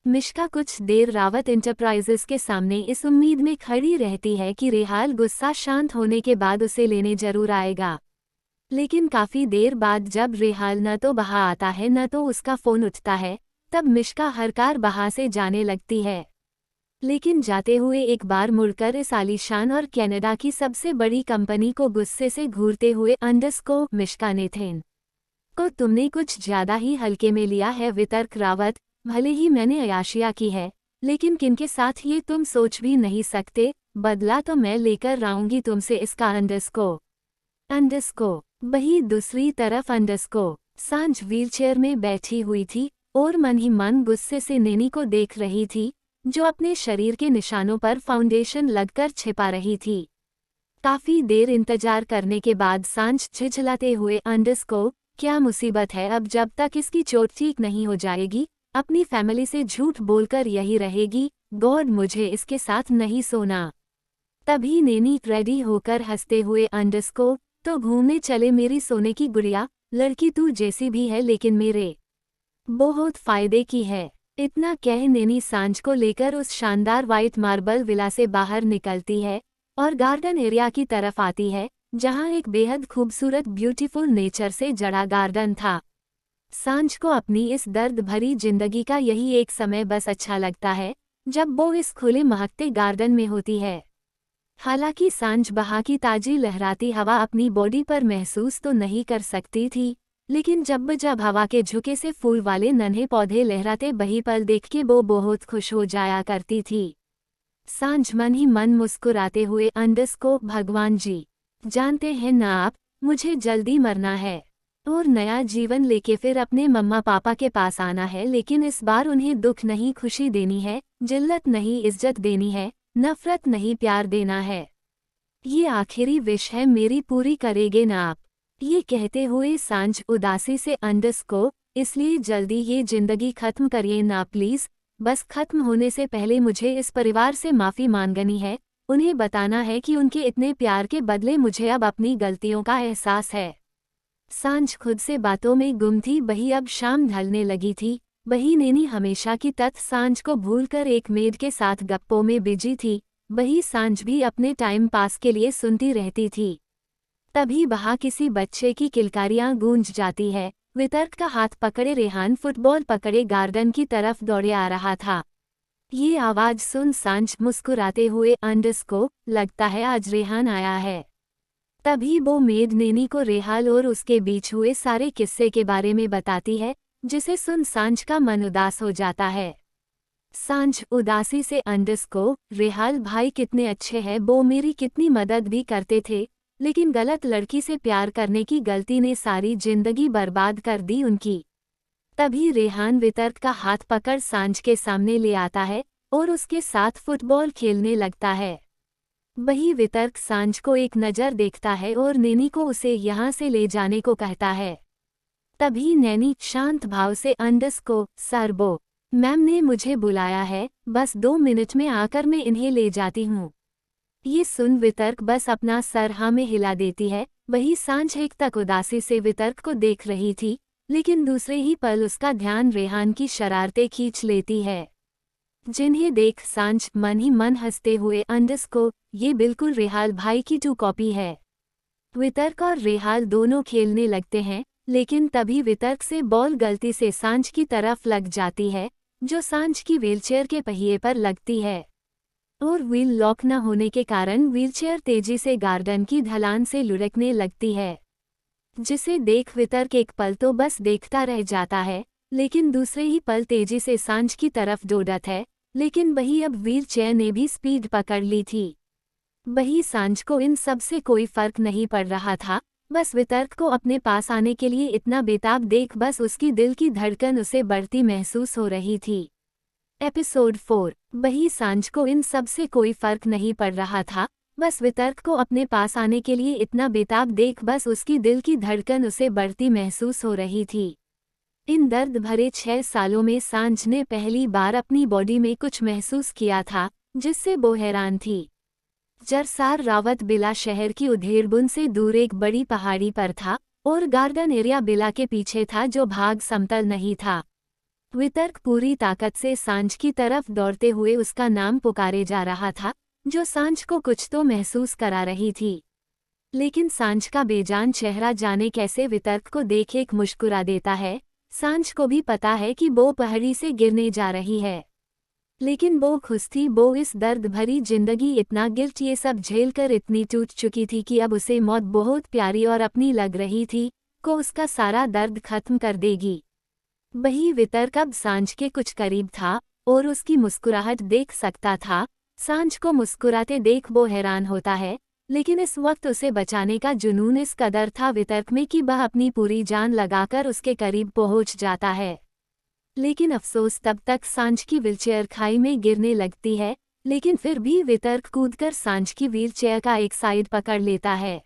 मिश्का कुछ देर रावत इंटरप्राइजेस के सामने इस उम्मीद में खड़ी रहती है कि रेहाल गुस्सा शांत होने के बाद उसे लेने जरूर आएगा। लेकिन काफी देर बाद जब रेहाल न तो बाहर आता है न तो उसका फोन उठता है, तब मिश्का हर कार बाहर से जाने लगती है। लेकिन जाते हुए एक बार मुड़कर इस आलीशान और कनाडा की सबसे बड़ी कंपनी को गुस्से से घूरते हुए अंडस्को, मिश्का नेथेन को तुमने कुछ ज्यादा ही हल्के में लिया है वितर्क रावत, भले ही मैंने अयाशिया की है, लेकिन किनके साथ ये तुम सोच भी नहीं सकते, बदला तो मैं लेकर आऊंगी तुमसे इसका अंडस्को। वही दूसरी तरफ अंडस्को सांझ व्हीलचेयर में बैठी हुई थी और मन ही मन गुस्से से नैनी को देख रही थी, जो अपने शरीर के निशानों पर फाउंडेशन लगकर छिपा रही थी। काफी देर इंतजार करने के बाद सांझ झिझलाते हुए अंडस्को, क्या मुसीबत है, अब जब तक इसकी चोट ठीक नहीं हो जाएगी अपनी फैमिली से झूठ बोलकर यही रहेगी, गॉड मुझे इसके साथ नहीं सोना। तभी नैनी रेडी होकर हंसते हुए अंडस्को, तो घूमने चले मेरी सोने की गुड़िया, लड़की तू जैसी भी है लेकिन मेरे बहुत फायदे की है। इतना कह नैनी सांझ को लेकर उस शानदार व्हाइट मार्बल विला से बाहर निकलती है। और गार्डन एरिया की तरफ आती है, जहां एक बेहद खूबसूरत ब्यूटीफुल नेचर से जड़ा गार्डन था। सांझ को अपनी इस दर्द भरी जिंदगी का यही एक समय बस अच्छा लगता है, जब वो इस खुले महकते गार्डन में होती है। हालांकि सांझ बहा की ताजी लहराती हवा अपनी बॉडी पर महसूस तो नहीं कर सकती थी, लेकिन जब जब हवा के झुके से फूल वाले नन्हे पौधे लहराते वही पल देख के वो बहुत खुश हो जाया करती थी। सांझ मन ही मन मुस्कुराते हुए अंडरस्को भगवान जी, जानते हैं ना आप, मुझे जल्दी मरना है और नया जीवन लेके फिर अपने मम्मा पापा के पास आना है, लेकिन इस बार उन्हें दुख नहीं खुशी देनी है, जिल्लत नहीं इज्जत देनी है, नफरत नहीं प्यार देना है। ये आखिरी विश है मेरी, पूरी करेंगे ना आप? ये कहते हुए सांझ उदासी से अंडरस्को, इसलिए जल्दी ये जिंदगी खत्म करिए ना प्लीज, बस खत्म होने से पहले मुझे इस परिवार से माफी मांगनी है, उन्हें बताना है कि उनके इतने प्यार के बदले मुझे अब अपनी गलतियों का एहसास है। सांझ खुद से बातों में गुम थी। वही अब शाम ढलने लगी थी। वही नैनी हमेशा की तत्व सांझ को भूलकर एक मेड के साथ गप्पों में बिजी थी। वही सांझ भी अपने टाइम पास के लिए सुनती रहती थी। तभी वहाँ किसी बच्चे की किलकारियां गूंज जाती है। वितर्क का हाथ पकड़े रेहान फुटबॉल पकड़े गार्डन की तरफ दौड़े आ रहा था। ये आवाज सुन सांझ मुस्कुराते हुए अंडरस्को, लगता है आज रेहान आया है। तभी वो मेड नैनी को रेहाल और उसके बीच हुए सारे किस्से के बारे में बताती है, जिसे सुन सांझ का मन उदास हो जाता है। सांझ उदासी से अंडरस्को, रेहाल भाई कितने अच्छे हैं, वो मेरी कितनी मदद भी करते थे, लेकिन गलत लड़की से प्यार करने की गलती ने सारी जिंदगी बर्बाद कर दी उनकी। तभी रेहान वितर्क का हाथ पकड़ सांझ के सामने ले आता है और उसके साथ फुटबॉल खेलने लगता है। वही वितर्क सांझ को एक नज़र देखता है और नैनी को उसे यहाँ से ले जाने को कहता है। तभी नैनी शांत भाव से अंडरस्को, सरबो, मैम ने मुझे बुलाया है, बस 2 मिनट में आकर मैं इन्हें ले जाती हूँ। ये सुन वितर्क बस अपना सर हाँ में हिला देती है। वही सांझ एक तक उदासी से वितर्क को देख रही थी, लेकिन दूसरे ही पल उसका ध्यान रेहान की शरारतें खींच लेती है, जिन्हें देख सांझ मन ही मन हंसते हुए अंडरस्को, ये बिल्कुल रेहाल भाई की 2 कॉपी है। वितर्क और रेहाल दोनों खेलने लगते हैं, लेकिन तभी वितर्क से बॉल गलती से सांझ की तरफ लग जाती है, जो सांझ की व्हीलचेयर के पहिए पर लगती है और व्हील लॉक न होने के कारण व्हीलचेयर तेजी से गार्डन की ढलान से लुढ़कने लगती है, जिसे देख वितर्क एक पल तो बस देखता रह जाता है, लेकिन दूसरे ही पल तेजी से सांझ की तरफ दौड़त है। लेकिन वही अब व्हीलचेयर ने भी स्पीड पकड़ ली थी। वही सांझ को इन सब से कोई फर्क नहीं पड़ रहा था, बस वितर्क को अपने पास आने के लिए इतना बेताब देख बस उसकी दिल की धड़कन उसे बढ़ती महसूस हो रही थी। एपिसोड 4। वही सांझ को इन सब से कोई फर्क नहीं पड़ रहा था, बस वितर्क को अपने पास आने के लिए इतना बेताब देख बस उसकी दिल की धड़कन उसे बढ़ती महसूस हो रही थी। इन दर्द भरे 6 सालों में सांझ ने पहली बार अपनी बॉडी में कुछ महसूस किया था, जिससे वो हैरान थी। जरसार रावत बिला शहर की उधेड़बुन से दूर एक बड़ी पहाड़ी पर था और गार्डन एरिया बिला के पीछे था, जो भाग समतल नहीं था। वितर्क पूरी ताकत से सांझ की तरफ दौड़ते हुए उसका नाम पुकारे जा रहा था, जो सांझ को कुछ तो महसूस करा रही थी। लेकिन सांझ का बेजान चेहरा जाने कैसे वितर्क को देख एक मुस्कुरा देता है। सांझ को भी पता है कि वो पहाड़ी से गिरने जा रही है, लेकिन वो खुश थी। वो इस दर्द भरी जिंदगी, इतना गिल्ट, ये सब झेलकर इतनी टूट चुकी थी कि अब उसे मौत बहुत प्यारी और अपनी लग रही थी, को उसका सारा दर्द खत्म कर देगी। वही वितर्क अब सांझ के कुछ करीब था और उसकी मुस्कुराहट देख सकता था। सांझ को मुस्कुराते देख वो हैरान होता है, लेकिन इस वक्त उसे बचाने का जुनून इस कदर था वितर्क में कि वह अपनी पूरी जान लगाकर उसके करीब पहुंच जाता है। लेकिन अफसोस, तब तक सांझ की व्हीलचेयर खाई में गिरने लगती है, लेकिन फिर भी वितर्क कूदकर सांझ की व्हीलचेयर का एक साइड पकड़ लेता है।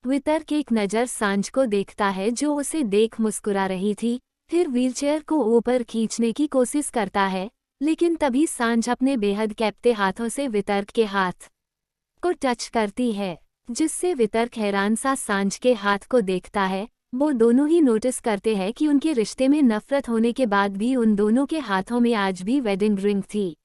वितर्क एक नज़र सांझ को देखता है, जो उसे देख मुस्कुरा रही थी, फिर व्हीलचेयर को ऊपर खींचने की कोशिश करता है, लेकिन तभी सांझ अपने बेहद कैप्टे हाथों से वितर्क के हाथ को टच करती है, जिससे वितर्क हैरान सा सांझ के हाथ को देखता है। वो दोनों ही नोटिस करते हैं कि उनके रिश्ते में नफरत होने के बाद भी उन दोनों के हाथों में आज भी वेडिंग रिंग थी।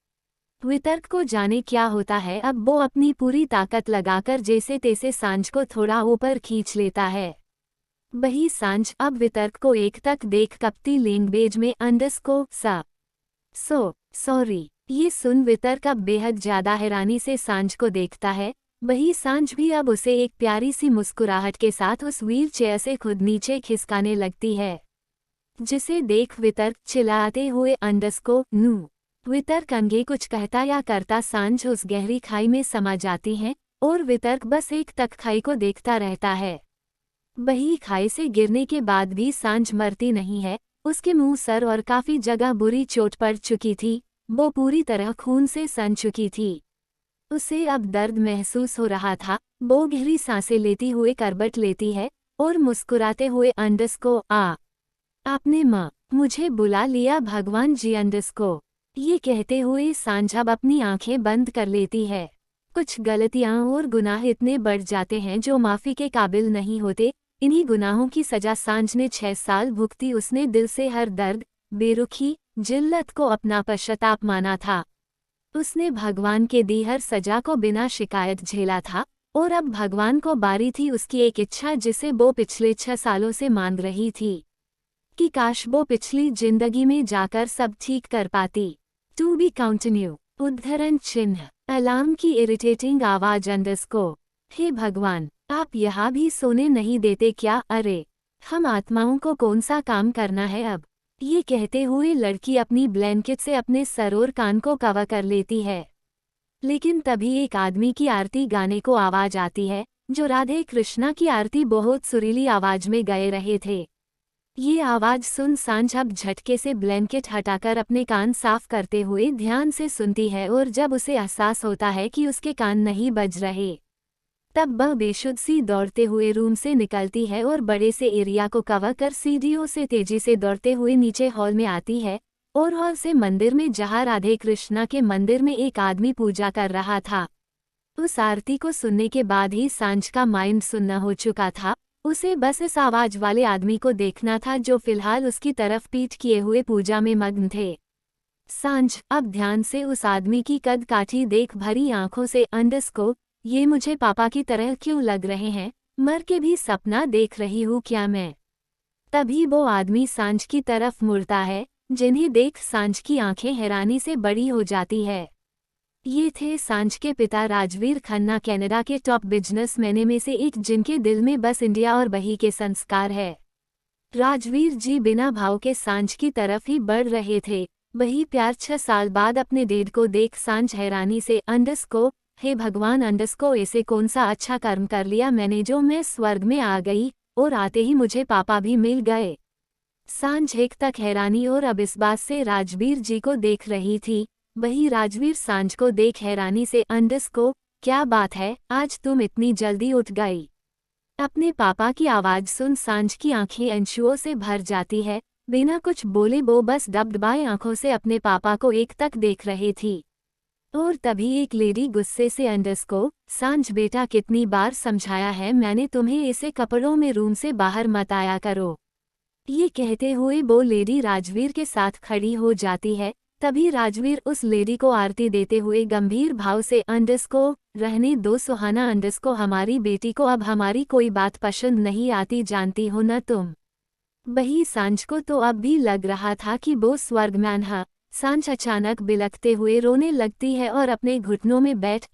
वितर्क को जाने क्या होता है, अब वो अपनी पूरी ताकत लगाकर जैसे तैसे सांझ को थोड़ा ऊपर खींच लेता है। वही सांझ अब वितर्क को एक तक देख कपटी लैंग्वेज में सॉरी ये सुन वितर्क अब बेहद ज्यादा हैरानी से सांझ को देखता है। वही सांझ भी अब उसे एक प्यारी सी मुस्कुराहट के साथ उस व्हील चेयर से खुद नीचे खिसकाने लगती है, जिसे देख वितर्क चिल्लाते हुए नू। वितर्क अंगे कुछ कहता या करता सांझ उस गहरी खाई में समा जाती है और वितर्क बस एक तक खाई को देखता रहता है। वही खाई से गिरने के बाद भी सांझ मरती नहीं है। उसके मुंह, सर और काफी जगह बुरी चोट पड़ चुकी थी। वो पूरी तरह खून से सन चुकी थी। उसे अब दर्द महसूस हो रहा था। वो गहरी सांसें लेती हुए करवट लेती है और मुस्कुराते हुए आपने माँ मुझे बुला लिया भगवान जी ये कहते हुए सांझ अब अपनी आंखें बंद कर लेती है। कुछ गलतियां और गुनाह इतने बढ़ जाते हैं जो माफी के काबिल नहीं होते। इन्हीं गुनाहों की सजा सांझ ने 6 साल भुगती। उसने दिल से हर दर्द, बेरुखी, जिल्लत को अपना पश्चाताप माना था। उसने भगवान के दी हर सजा को बिना शिकायत झेला था और अब भगवान को बारी थी उसकी एक इच्छा जिसे वो पिछले 6 सालों से मांग रही थी कि काश वो पिछली जिंदगी में जाकर सब ठीक कर पाती। टू बी कंटिन्यू उद्धरण चिन्ह अलार्म की इरिटेटिंग आवाज हे भगवान, आप यहाँ भी सोने नहीं देते क्या? अरे हम आत्माओं को कौन सा काम करना है अब? ये कहते हुए लड़की अपनी ब्लैंकेट से अपने सर और कान को कवर कर लेती है। लेकिन तभी एक आदमी की आरती गाने को आवाज आती है, जो राधे कृष्णा की आरती बहुत सुरीली आवाज में गाए रहे थे। ये आवाज सुन सांझ अब झटके से ब्लैंकेट हटाकर अपने कान साफ करते हुए ध्यान से सुनती है और जब उसे एहसास होता है कि उसके कान नहीं बज रहे, तब वह बेसुध सी दौड़ते हुए रूम से निकलती है और बड़े से एरिया को कवर कर सीढ़ियों से तेजी से दौड़ते हुए नीचे हॉल में आती है और हॉल से मंदिर में, जहाँ राधे कृष्णा के मंदिर में एक आदमी पूजा कर रहा था। उस आरती को सुनने के बाद ही सांझ का माइंड सुन्न हो चुका था। उसे बस इस आवाज वाले आदमी को देखना था जो फिलहाल उसकी तरफ पीठ किए हुए पूजा में मग्न थे। सांझ अब ध्यान से उस आदमी की कद काठी देख भरी आंखों से ये मुझे पापा की तरह क्यों लग रहे हैं? मर के भी सपना देख रही हूँ क्या मैं? तभी वो आदमी सांझ की तरफ मुड़ता है, जिन्हें देख सांझ की आंखें हैरानी से बड़ी हो जाती है। ये थे सांझ के पिता राजवीर खन्ना, कनाडा के टॉप बिजनेसमैन में से एक, जिनके दिल में बस इंडिया और वही के संस्कार है। राजवीर जी बिना भाव के सांझ की तरफ ही बढ़ रहे थे। वही प्यार 6 साल बाद अपने डेड को देख सांझ हैरानी से हे भगवान ऐसे कौन सा अच्छा कर्म कर लिया मैंने जो मैं स्वर्ग में आ गई और आते ही मुझे पापा भी मिल गए। सांझ एक तक हैरानी और अब इस बात से राजवीर जी को देख रही थी। वही राजवीर सांझ को देख हैरानी से क्या बात है, आज तुम इतनी जल्दी उठ गई? अपने पापा की आवाज सुन सांझ की आंखें अंशुओं से भर जाती है। बिना कुछ बोले वो बस डबडबाई आंखों से अपने पापा को एक तक देख रही थी। और तभी एक लेडी गुस्से से सांझ बेटा, कितनी बार समझाया है मैंने तुम्हें, ऐसे कपड़ों में रूम से बाहर मत आया करो। ये कहते हुए वो लेडी राजवीर के साथ खड़ी हो जाती है। तभी राजवीर उस लेडी को आरती देते हुए गंभीर भाव से रहने दो सुहाना, हमारी बेटी को अब हमारी कोई बात पसंद नहीं आती, जानती हो न तुम? वही सांझ को तो अब भी लग रहा था कि वो स्वर्गमैन है। सांझ अचानक बिलखते हुए रोने लगती है और अपने घुटनों में बैठ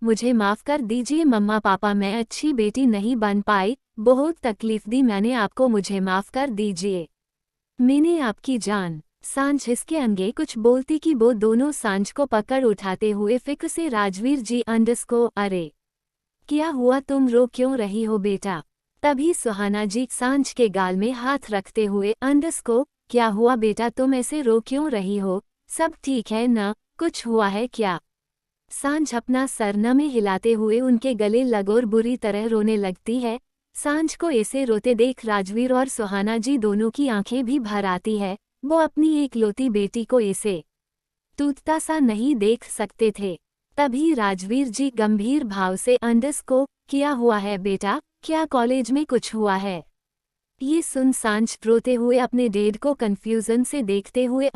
मुझे माफ कर दीजिए मम्मा पापा, मैं अच्छी बेटी नहीं बन पाई, बहुत तकलीफ दी मैंने आपको, मुझे माफ कर दीजिए, मैंने आपकी जान। सांझ इसके अंगे कुछ बोलती कि वो दोनों सांझ को पकड़ उठाते हुए फिक्र से राजवीर जी अरे क्या हुआ, तुम रो क्यों रही हो बेटा? तभी सुहाना जी सांझ के गाल में हाथ रखते हुए क्या हुआ बेटा, तुम ऐसे रो क्यों रही हो? सब ठीक है ना, कुछ हुआ है क्या? सांझ अपना सर में हिलाते हुए उनके गले लगोर बुरी तरह रोने लगती है। सांझ को ऐसे रोते देख राजवीर और सुहाना जी दोनों की आंखें भी भर आती है। वो अपनी एकलौती बेटी को ऐसे टूटता सा नहीं देख सकते थे। तभी राजवीर जी गंभीर भाव से क्या हुआ है बेटा, क्या कॉलेज में कुछ हुआ है? ये सुन सांझ रोते हुए अपने डैड को कंफ्यूजन से देखते हुए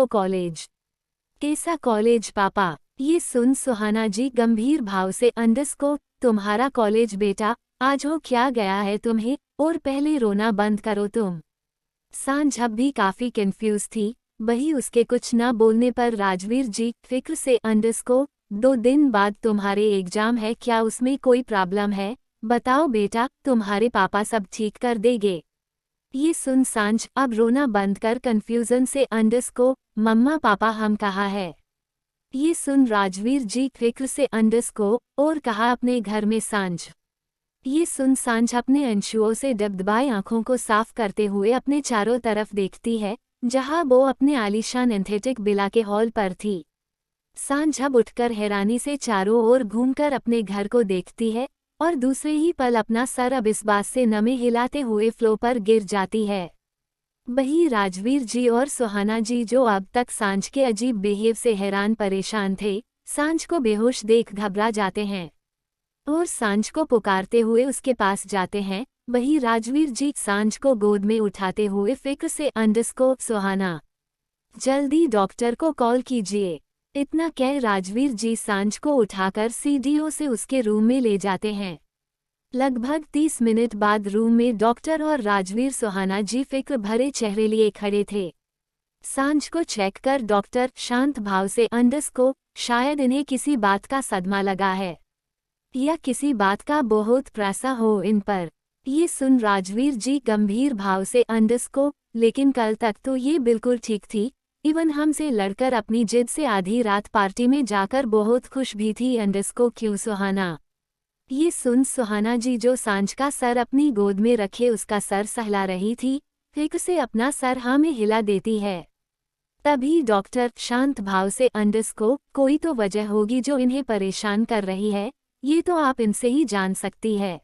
कॉलेज कैसा कॉलेज पापा? ये सुन सुहाना जी गंभीर भाव से तुम्हारा कॉलेज बेटा, आज हो क्या गया है तुम्हें, और पहले रोना बंद करो तुम। सांझ अब भी काफी कंफ्यूज थी। वही उसके कुछ न बोलने पर राजवीर जी फिक्र से 2 दिन बाद तुम्हारे एग्जाम है, क्या उसमें कोई प्रॉब्लम है? बताओ बेटा, तुम्हारे पापा सब ठीक कर देंगे। ये सुन सांझ अब रोना बंद कर कंफ्यूजन से मम्मा पापा हम कहाँ है? ये सुन राजवीर जी फिक्र से और कहा अपने घर में सांझ। ये सुन सांझ अपने अंशुओं से डबडबाई आंखों को साफ करते हुए अपने चारों तरफ देखती है, जहां वो अपने आलीशान एंथेटिक बिला के हॉल पर थी। सांझ अब उठकर हैरानी से चारों ओर घूमकर अपने घर को देखती है और दूसरे ही पल अपना सर अब इस बात से नमे हिलाते हुए फ्लो पर गिर जाती है। वही राजवीर जी और सुहाना जी जो अब तक सांझ के अजीब बिहेव से हैरान परेशान थे, सांझ को बेहोश देख घबरा जाते हैं और सांझ को पुकारते हुए उसके पास जाते हैं। वही राजवीर जी सांझ को गोद में उठाते हुए फिक्र से सुहाना, जल्दी डॉक्टर को कॉल कीजिए। इतना कह राजवीर जी सांझ को उठाकर सीढ़ियों से उसके रूम में ले जाते हैं। लगभग 30 मिनट बाद रूम में डॉक्टर और राजवीर सुहाना जी फिक्र भरे चेहरे लिए खड़े थे। सांझ को चेक कर डॉक्टर शांत भाव से शायद इन्हें किसी बात का सदमा लगा है या किसी बात का बहुत प्रसा हो इन पर। ये सुन राजवीर जी गंभीर भाव से लेकिन कल तक तो ये बिल्कुल ठीक थी, इवन हमसे लड़कर अपनी जिद से आधी रात पार्टी में जाकर बहुत खुश भी थी। क्यों सुहाना? ये सुन सुहाना जी जो सांझ का सर अपनी गोद में रखे उसका सर सहला रही थी, फिक्र से अपना सर हाँ में हिला देती है। तभी डॉक्टर शांत भाव से कोई तो वजह होगी जो इन्हें परेशान कर रही है, ये तो आप इनसे ही जान सकती है।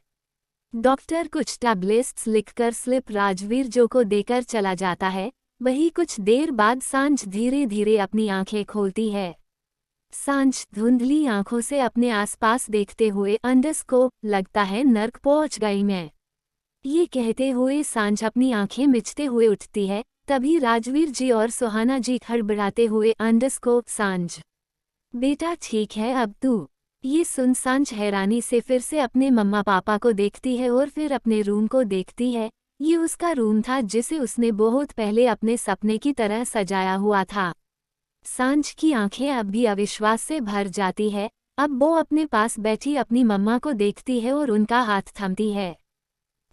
डॉक्टर कुछ टैबलेट्स लिखकर स्लिप राजवीर जो को देकर चला जाता है। वही कुछ देर बाद सांझ धीरे धीरे अपनी आंखें खोलती है। सांझ धुंधली आंखों से अपने आसपास देखते हुए लगता है नर्क पहुंच गई मैं। ये कहते हुए सांझ अपनी आंखें मिचते हुए उठती है। तभी राजवीर जी और सुहाना जी खड़बड़ाते हुए सांझ बेटा ठीक है अब तू? ये सुन सांझ हैरानी से फिर से अपने मम्मा पापा को देखती है और फिर अपने रूम को देखती है। ये उसका रूम था जिसे उसने बहुत पहले अपने सपने की तरह सजाया हुआ था। सांझ की आंखें अब भी अविश्वास से भर जाती है। अब वो अपने पास बैठी अपनी मम्मा को देखती है और उनका हाथ थमती है।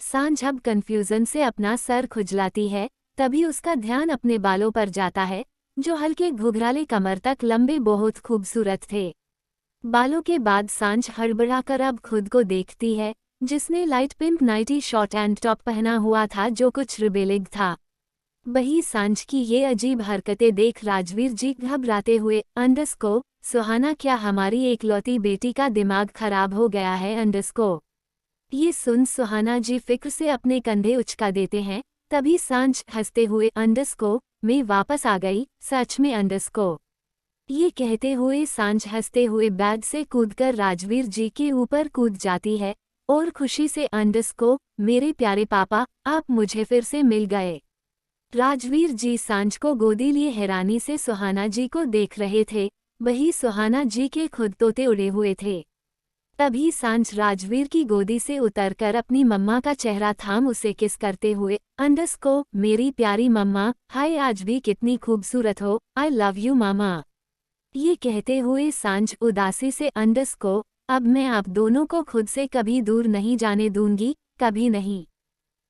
सांझ अब कंफ्यूजन से अपना सर खुजलाती है। तभी उसका ध्यान अपने बालों पर जाता है, जो हल्के घुघराले कमर तक लंबे बहुत खूबसूरत थे। बालों के बाद सांझ हड़बड़ाकर अब खुद को देखती है, जिसने light pink nighty short and top पहना हुआ था जो कुछ रिबेलिंग था। वही सांझ की ये अजीब हरकतें देख राजवीर जी घबराते हुए सुहाना क्या हमारी एकलौती बेटी का दिमाग खराब हो गया है? ये सुन सुहाना जी फिक्र से अपने कंधे उचका देते हैं। तभी सांझ हंसते हुए मैं वापस आ गई, सच में ये कहते हुए सांझ हंसते हुए बेड से कूदकर राजवीर जी के ऊपर कूद जाती है और खुशी से मेरे प्यारे पापा, आप मुझे फिर से मिल गए। राजवीर जी सांझ को गोदी लिए हैरानी से सुहाना जी को देख रहे थे। वही सुहाना जी के खुद तोते उड़े हुए थे। तभी सांझ राजवीर की गोदी से उतरकर अपनी मम्मा का चेहरा थाम उसे किस करते हुए मेरी प्यारी मम्मा, हाय आज भी कितनी खूबसूरत हो, आई लव यू मामा। ये कहते हुए सांझ उदासी से अब मैं आप दोनों को खुद से कभी दूर नहीं जाने दूंगी, कभी नहीं।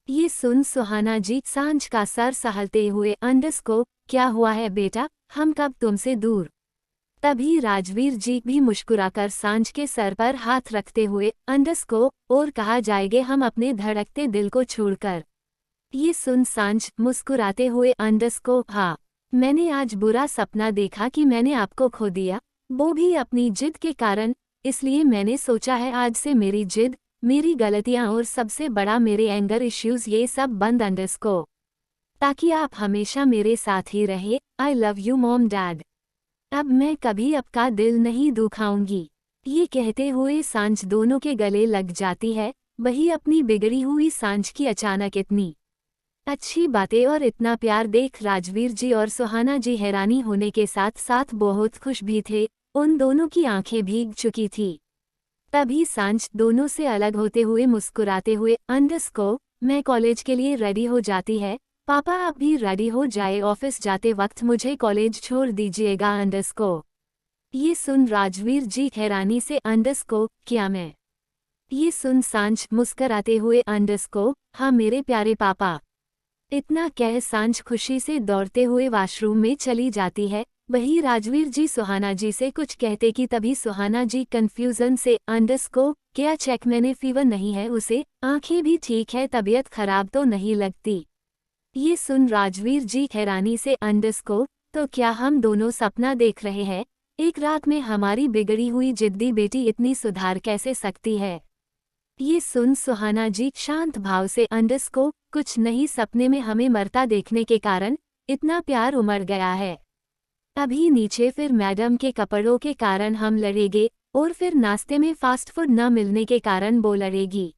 ये सुन सुहाना जी सांझ का सर सहलते हुए क्या हुआ है बेटा, हम कब तुमसे दूर? तभी राजवीर जी भी मुस्कुराकर सांझ के सर पर हाथ रखते हुए और कहा जाएंगे हम अपने धड़कते दिल को छोड़कर। ये सुन सांझ मुस्कुराते हुए हाँ, मैंने आज बुरा सपना देखा कि मैंने आपको खो दिया, वो भी अपनी जिद के कारण। इसलिए मैंने सोचा है आज से मेरी जिद, मेरी गलतियां और सबसे बड़ा मेरे एंगर इश्यूज ये सब बंद ताकि आप हमेशा मेरे साथ ही रहे। I love you mom dad. अब मैं कभी आपका दिल नहीं दुखाऊंगी। ये कहते हुए सांझ दोनों के गले लग जाती है। वही अपनी बिगड़ी हुई सांझ की अचानक इतनी अच्छी बातें और इतना प्यार देख राजवीर जी और सुहाना जी हैरानी होने के साथ साथ बहुत खुश भी थे। उन दोनों की आंखें भीग चुकी थी। तभी सांझ दोनों से अलग होते हुए मुस्कुराते हुए अंडरस्कोर मैं कॉलेज के लिए रेडी हो जाती है। पापा आप भी रेडी हो जाए, ऑफिस जाते वक्त मुझे कॉलेज छोड़ दीजिएगा अंडरस्कोर। ये सुन राजवीर जी हैरानी से अंडरस्कोर क्या मैं? ये सुन सांझ मुस्कराते हुए अंडरस्कोर हाँ मेरे प्यारे पापा। इतना कह सांझ खुशी से दौड़ते हुए वॉशरूम में चली जाती है। वही राजवीर जी सुहाना जी से कुछ कहते कि तभी सुहाना जी कंफ्यूजन से अंडरस्कोर क्या चेक मैंने फीवर नहीं है उसे, आंखें भी ठीक है, तबीयत खराब तो नहीं लगती। ये सुन राजवीर जी हैरानी से अंडरस्कोर तो क्या हम दोनों सपना देख रहे हैं? एक रात में हमारी बिगड़ी हुई जिद्दी बेटी इतनी सुधार कैसे सकती है? ये सुन सुहाना जी शांत भाव से अंडरस्कोर कुछ नहीं, सपने में हमें मरता देखने के कारण इतना प्यार उमड़ गया है। अभी नीचे फिर मैडम के कपड़ों के कारण हम लड़ेंगे और फिर नाश्ते में फास्ट फूड न मिलने के कारण वो लड़ेगी।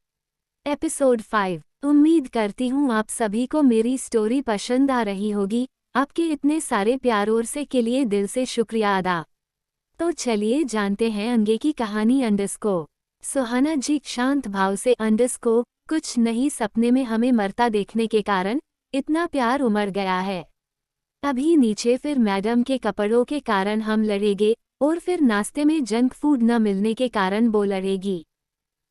एपिसोड 5। उम्मीद करती हूँ आप सभी को मेरी स्टोरी पसंद आ रही होगी। आपके इतने सारे प्यार और से के लिए दिल से शुक्रिया अदा। तो चलिए जानते हैं आगे की कहानी। अंडरस्कोर सुहाना जी शांत भाव से अंडरस्कोर कुछ नहीं, सपने में हमें मरता देखने के कारण इतना प्यार उमड़ गया है। अभी नीचे फिर मैडम के कपड़ों के कारण हम लड़ेंगे और फिर नाश्ते में जंक फूड न मिलने के कारण वो लड़ेगी।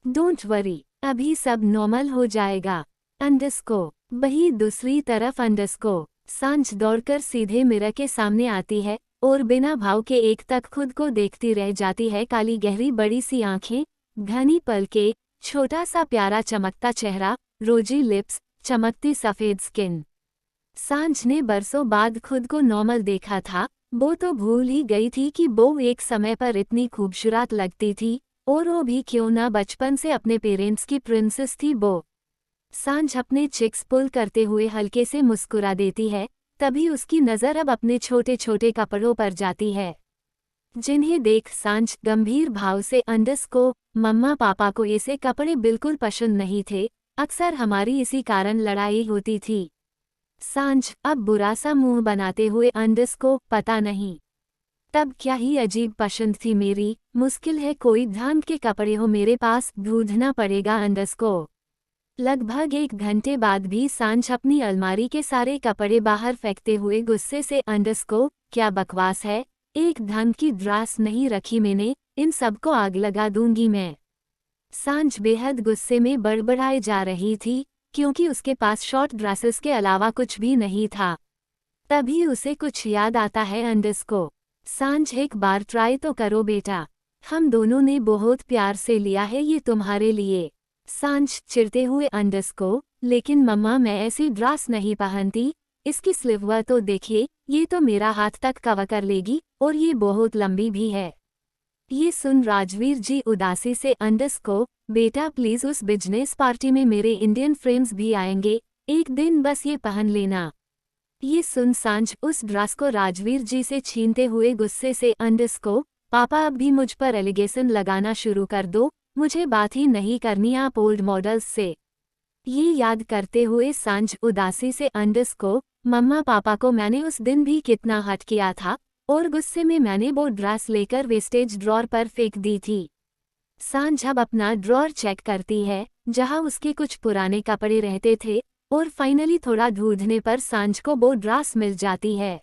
डोंट वरी, अभी सब नॉर्मल हो जाएगा अंडरस्कोर। वही दूसरी तरफ अंडरस्कोर सांझ दौड़कर सीधे मिरर के सामने आती है और बिना भाव के एक तक खुद को देखती रह जाती है। काली गहरी बड़ी सी आंखें, घनी पलकें, छोटा सा प्यारा चमकता चेहरा, रोजी लिप्स, चमकती सफेद स्किन। सांझ ने बरसों बाद खुद को नॉर्मल देखा था। वो तो भूल ही गई थी कि वो एक समय पर इतनी खूबसूरत लगती थी, और वो भी क्यों ना बचपन से अपने पेरेंट्स की प्रिंसेस थी वो। सांझ अपने चिक्स पुल करते हुए हल्के से मुस्कुरा देती है। तभी उसकी नज़र अब अपने छोटे छोटे कपड़ों पर जाती है, जिन्हें देख सांझ गंभीर भाव से अंडरस्कोर मम्मा पापा को ऐसे कपड़े बिल्कुल पसंद नहीं थे, अक्सर हमारी इसी कारण लड़ाई होती थी। सांझ अब बुरा सा मुंह बनाते हुए अंडरस्कोर पता नहीं तब क्या ही अजीब पसंद थी मेरी, मुश्किल है कोई ढंग के कपड़े हो मेरे पास, ढूंढना पड़ेगा अंडरस्कोर। लगभग 1 घंटे बाद भी सांझ अपनी अलमारी के सारे कपड़े बाहर फेंकते हुए गुस्से से अंडरस्कोर क्या बकवास है, एक ढंग की ड्रेस नहीं रखी मैंने, इन सबको आग लगा दूंगी मैं। सांझ बेहद गुस्से में बड़बड़ाए जा रही थी क्योंकि उसके पास शॉर्ट ड्रेसेस के अलावा कुछ भी नहीं था। तभी उसे कुछ याद आता है अंडरस्कोर सांझ एक बार ट्राई तो करो बेटा, हम दोनों ने बहुत प्यार से लिया है ये तुम्हारे लिए। सांझ चिढ़ते हुए अंडरस्कोर लेकिन मम्मा मैं ऐसी ड्रेस नहीं पहनती, इसकी स्लीव तो देखिए, ये तो मेरा हाथ तक कवर कर लेगी और ये बहुत लंबी भी है। ये सुन राजवीर जी उदासी से अंडरस्कोर बेटा प्लीज उस बिजनेस पार्टी में मेरे इंडियन फ्रेंड्स भी आएंगे, एक दिन बस ये पहन लेना। ये सुन सांझ उस ड्रेस को राजवीर जी से छीनते हुए गुस्से से अंडरस्कोर पापा अब भी मुझ पर एलिगेशन लगाना शुरू कर दो, मुझे बात ही नहीं करनी आप ओल्ड मॉडल्स से। ये याद करते हुए सांझ उदासी से अंडरस्कोर मम्मा पापा को मैंने उस दिन भी कितना हट किया था और गुस्से में मैंने वो ड्रेस लेकर वेस्टेज ड्रॉर पर फेंक दी थी। सांझ अब अपना ड्रॉर चेक करती है जहां उसके कुछ पुराने कपड़े रहते थे और फाइनली थोड़ा ढूंढने पर सांझ को वो ड्रेस मिल जाती है।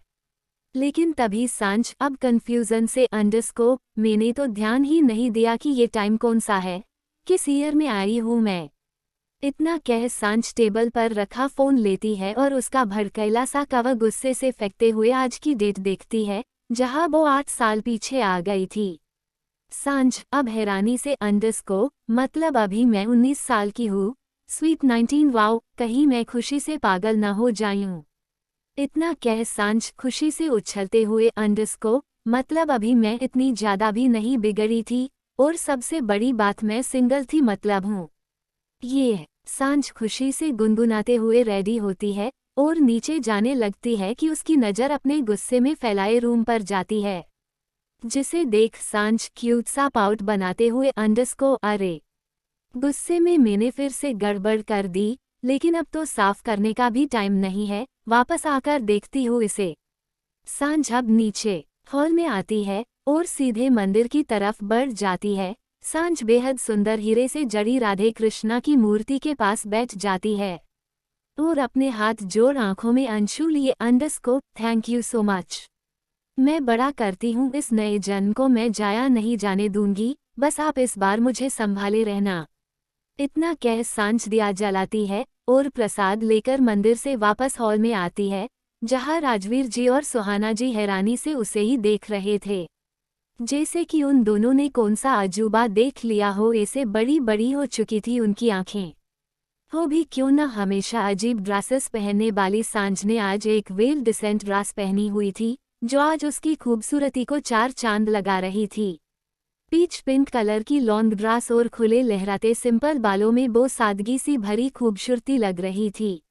लेकिन तभी सांझ अब कंफ्यूजन से अंडरस्कोर मैंने तो ध्यान ही नहीं दिया कि ये टाइम कौन सा है, किस ईयर में आई हूँ मैं। इतना कह सांझ टेबल पर रखा फोन लेती है और उसका भड़कैला सा कवर गुस्से से फेंकते हुए आज की डेट देखती है जहां वो 8 साल पीछे आ गई थी। सांझ अब हैरानी से अंडरस्कोर मतलब अभी मैं 19 साल की हूँ, स्वीट 19 वाओ, कहीं मैं खुशी से पागल न हो जाऊं। इतना कह सांझ खुशी से उछलते हुए अंडरस्कोर मतलब अभी मैं इतनी ज्यादा भी नहीं बिगड़ी थी और सबसे बड़ी बात मैं सिंगल थी मतलब हूँ। ये सांझ खुशी से गुनगुनाते हुए रेडी होती है और नीचे जाने लगती है कि उसकी नज़र अपने गुस्से में फैलाए रूम पर जाती है, जिसे देख सांझ क्यूट सा पाउट बनाते हुए अंडरस्कोर अरे गुस्से में मैंने फिर से गड़बड़ कर दी, लेकिन अब तो साफ करने का भी टाइम नहीं है, वापस आकर देखती हूँ इसे। सांझ अब नीचे हॉल में आती है और सीधे मंदिर की तरफ बढ़ जाती है। सांझ बेहद सुंदर हीरे से जड़ी राधे कृष्णा की मूर्ति के पास बैठ जाती है और अपने हाथ जोड़ आंखों में अंशु लिए underscore thank you so much. मैं बड़ा करती हूँ, इस नए जन्म को मैं जाया नहीं जाने दूंगी, बस आप इस बार मुझे संभाले रहना। इतना कह सांझ दिया जलाती है और प्रसाद लेकर मंदिर से वापस हॉल में आती है, जहाँ राजवीर जी और सुहाना जी हैरानी से उसे ही देख रहे थे, जैसे कि उन दोनों ने कौन सा अजूबा देख लिया हो। ऐसे बड़ी बड़ी हो चुकी थी उनकी आंखें। वो भी क्यों न, हमेशा अजीब ड्रेसेस पहनने वाली सांझ ने आज एक वेल डिसेंट ड्रेस पहनी हुई थी, जो आज उसकी खूबसूरती को चार चांद लगा रही थी। पीच पिंक कलर की लॉन्ग ड्रेस और खुले लहराते सिंपल बालों में वो सादगी सी भरी खूबसूरती लग रही थी।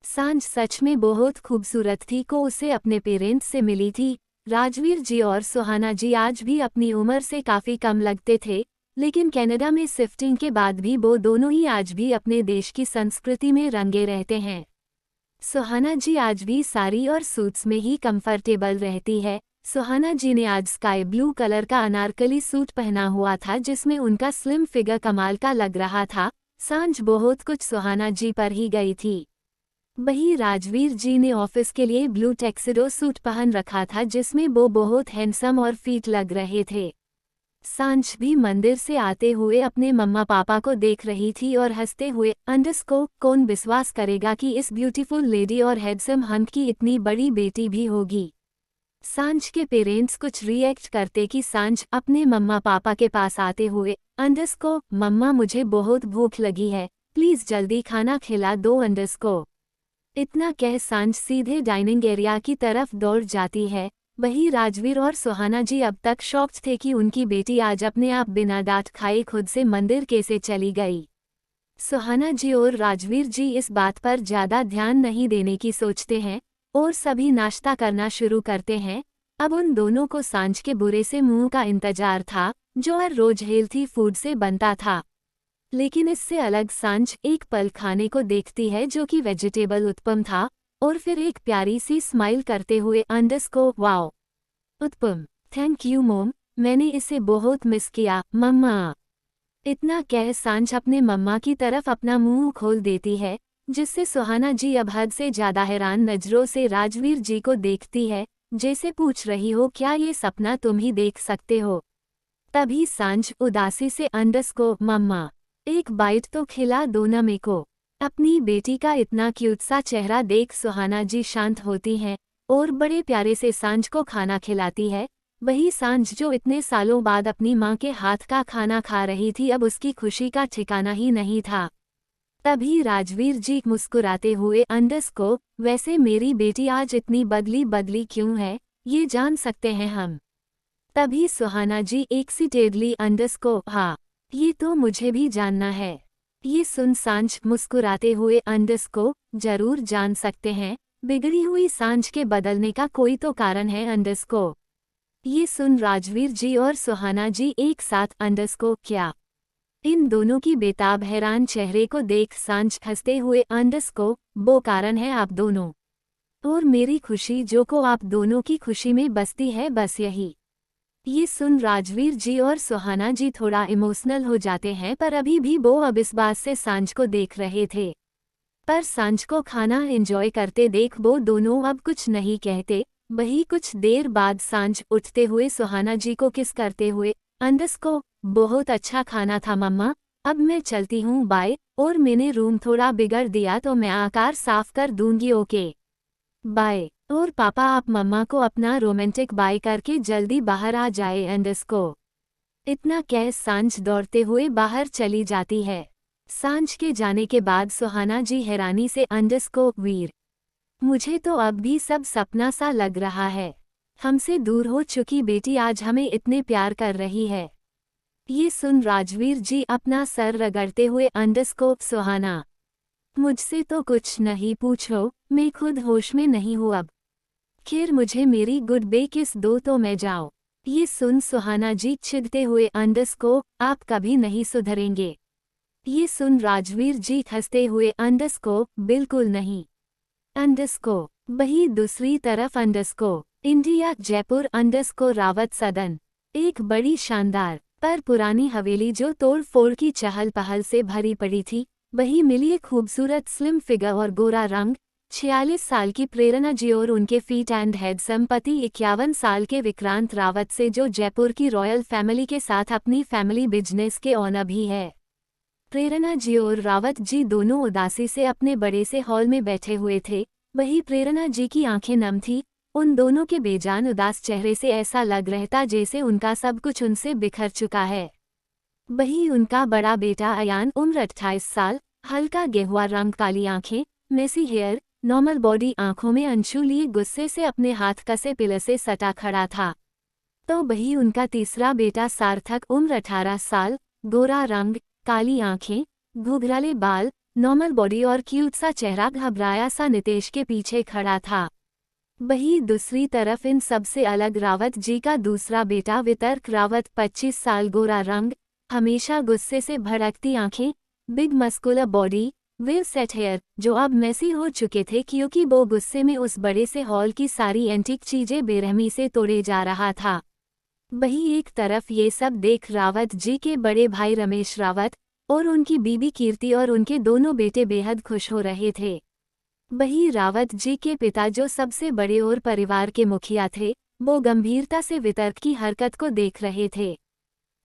सांझ सच में बहुत खूबसूरत थी को उसे अपने पेरेंट्स से मिली थी। राजवीर जी और सुहाना जी आज भी अपनी उम्र से काफ़ी कम लगते थे, लेकिन कनाडा में शिफ्टिंग के बाद भी वो दोनों ही आज भी अपने देश की संस्कृति में रंगे रहते हैं। सुहाना जी आज भी साड़ी और सूट्स में ही कंफर्टेबल रहती है। सुहाना जी ने आज स्काई ब्लू कलर का अनारकली सूट पहना हुआ था, जिसमें उनका स्लिम फिगर कमाल का लग रहा था। सांझ बहुत कुछ सुहाना जी पर ही गई थी। वहीं राजवीर जी ने ऑफिस के लिए ब्लू टैक्सिडो सूट पहन रखा था, जिसमें वो बहुत हैंडसम और फिट लग रहे थे। सांझ भी मंदिर से आते हुए अपने मम्मा पापा को देख रही थी और हंसते हुए अंडरस्कोर कौन विश्वास करेगा कि इस ब्यूटीफुल लेडी और हैंडसम हंक की इतनी बड़ी बेटी भी होगी। सांझ के पेरेंट्स कुछ रिएक्ट करते कि सांझ अपने मम्मा पापा के पास आते हुए अंडरस्कोर मम्मा मुझे बहुत भूख लगी है, प्लीज जल्दी खाना खिला दो अंडरस्कोर। इतना कह सांझ सीधे डाइनिंग एरिया की तरफ दौड़ जाती है। वहीं राजवीर और सुहाना जी अब तक शॉक्ड थे कि उनकी बेटी आज अपने आप बिना डांट खाए खुद से मंदिर कैसे चली गई। सुहाना जी और राजवीर जी इस बात पर ज्यादा ध्यान नहीं देने की सोचते हैं और सभी नाश्ता करना शुरू करते हैं। अब उन दोनों को सांझ के बुरे से मुंह का इंतजार था, जो हर रोज हेल्थी फूड से बनता था। लेकिन इससे अलग सांझ एक पल खाने को देखती है, जो कि वेजिटेबल उत्पम था, और फिर एक प्यारी सी स्माइल करते हुए underscore wow uttapam, thank you मोम, मैंने इसे बहुत मिस किया मम्मा। इतना कह सांझ अपने मम्मा की तरफ अपना मुंह खोल देती है, जिससे सुहाना जी अब हद से ज्यादा हैरान नजरों से राजवीर जी को देखती है, जैसे पूछ रही हो क्या ये सपना तुम ही देख सकते हो। तभी सांझ उदासी से अंडरस्कोर मम्मा एक बाइट तो खिला दो न मेरे को। अपनी बेटी का इतना क्यूट सा चेहरा देख सुहाना जी शांत होती हैं और बड़े प्यारे से सांझ को खाना खिलाती है। वही सांझ जो इतने सालों बाद अपनी माँ के हाथ का खाना खा रही थी, अब उसकी खुशी का ठिकाना ही नहीं था। तभी राजवीर जी मुस्कुराते हुए अंडरस्कोर वैसे मेरी बेटी आज इतनी बदली बदली क्यों है, ये जान सकते हैं हम। तभी सुहाना जी एक्साइटेडली अंडरस्कोर हाँ, ये तो मुझे भी जानना है। ये सुन सांझ मुस्कुराते हुए अंडरस्कोर जरूर जान सकते हैं, बिगड़ी हुई सांझ के बदलने का कोई तो कारण है अंडरस्कोर। ये सुन राजवीर जी और सुहाना जी एक साथ अंडरस्कोर क्या। इन दोनों की बेताब हैरान चेहरे को देख सांझ हंसते हुए अंडरस्कोर वो कारण है आप दोनों, और मेरी खुशी जो को आप दोनों की खुशी में बसती है, बस यही। ये सुन राजवीर जी और सुहाना जी थोड़ा इमोशनल हो जाते हैं, पर अभी भी वो अब इस बात से सांझ को देख रहे थे। पर सांझ को खाना एंजॉय करते देख वो दोनों अब कुछ नहीं कहते। वही कुछ देर बाद सांझ उठते हुए सुहाना जी को किस करते हुए अंडरस्कोर बहुत अच्छा खाना था मम्मा, अब मैं चलती हूँ बाय, और मैंने रूम थोड़ा बिगड़ दिया तो मैं आकार साफ कर दूंगी ओके बाय। और पापा आप मम्मा को अपना रोमांटिक बाय करके जल्दी बाहर आ जाए अंडरस्कोर। इतना कह सांझ दौड़ते हुए बाहर चली जाती है। सांझ के जाने के बाद सुहाना जी हैरानी से अंडरस्कोर वीर, मुझे तो अब भी सब सपना सा लग रहा है, हमसे दूर हो चुकी बेटी आज हमें इतने प्यार कर रही है। ये सुन राजवीर जी अपना सर रगड़ते हुए अंडरस्कोर सुहाना मुझसे तो कुछ नहीं पूछो, मैं खुद होश में नहीं हूँ अब, खैर मुझे मेरी गुड बे किस दो तो मैं जाओ। ये सुन सुहाना जी चिढ़ते हुए अंडरस्कोर आप कभी नहीं सुधरेंगे। ये सुन राजवीर जी हंसते हुए अंडरस्कोर बिल्कुल नहीं। अंडरस्कोर वही दूसरी तरफ underscore India Jaipur underscore Rawat सदन। एक बड़ी शानदार पर पुरानी हवेली जो तोड़ फोड़ की चहल पहल से भरी पड़ी थी, वही मिली एक खूबसूरत स्लिम फिगर और गोरा रंग 46 साल की प्रेरणा जी और उनके फीट एंड हैंडसम पति 51 साल के विक्रांत रावत से, जो जयपुर की रॉयल फैमिली के साथ अपनी फैमिली बिजनेस के ओनर भी है। प्रेरणा जी और रावत जी दोनों उदासी से अपने बड़े से हॉल में बैठे हुए थे। वही प्रेरणा जी की आंखें नम थी। उन दोनों के बेजान उदास चेहरे से ऐसा लग रहता जैसे उनका सब कुछ उनसे बिखर चुका है। वही उनका बड़ा बेटा अयान उम्र 28 साल, हल्का गेहुआ रंग, काली आंखें, मेसी हेयर, नॉर्मल बॉडी, आंखों में अंशु लिए गुस्से से अपने हाथ कसे पिलर से सटा खड़ा था। तो वही उनका तीसरा बेटा सार्थक उम्र 18 साल, गोरा रंग, काली आंखें, घुघराले बाल, नॉर्मल बॉडी और क्यूट सा चेहरा, घबराया सा नितेश के पीछे खड़ा था। वही दूसरी तरफ इन सबसे अलग रावत जी का दूसरा बेटा वितर्क रावत 25 साल, गोरा रंग, हमेशा गुस्से से भड़कती आंखें, big muscular body, well set hair, जो अब मेसी हो चुके थे क्योंकि वो गुस्से में उस बड़े से हॉल की सारी एंटीक चीजें बेरहमी से तोड़े जा रहा था। वही एक तरफ ये सब देख रावत जी के बड़े भाई रमेश रावत और उनकी बीबी कीर्ति और उनके दोनों बेटे बेहद खुश हो रहे थे। वही रावत जी के पिता, जो सबसे बड़े और परिवार के मुखिया थे, वो गंभीरता से वितर्क की हरकत को देख रहे थे।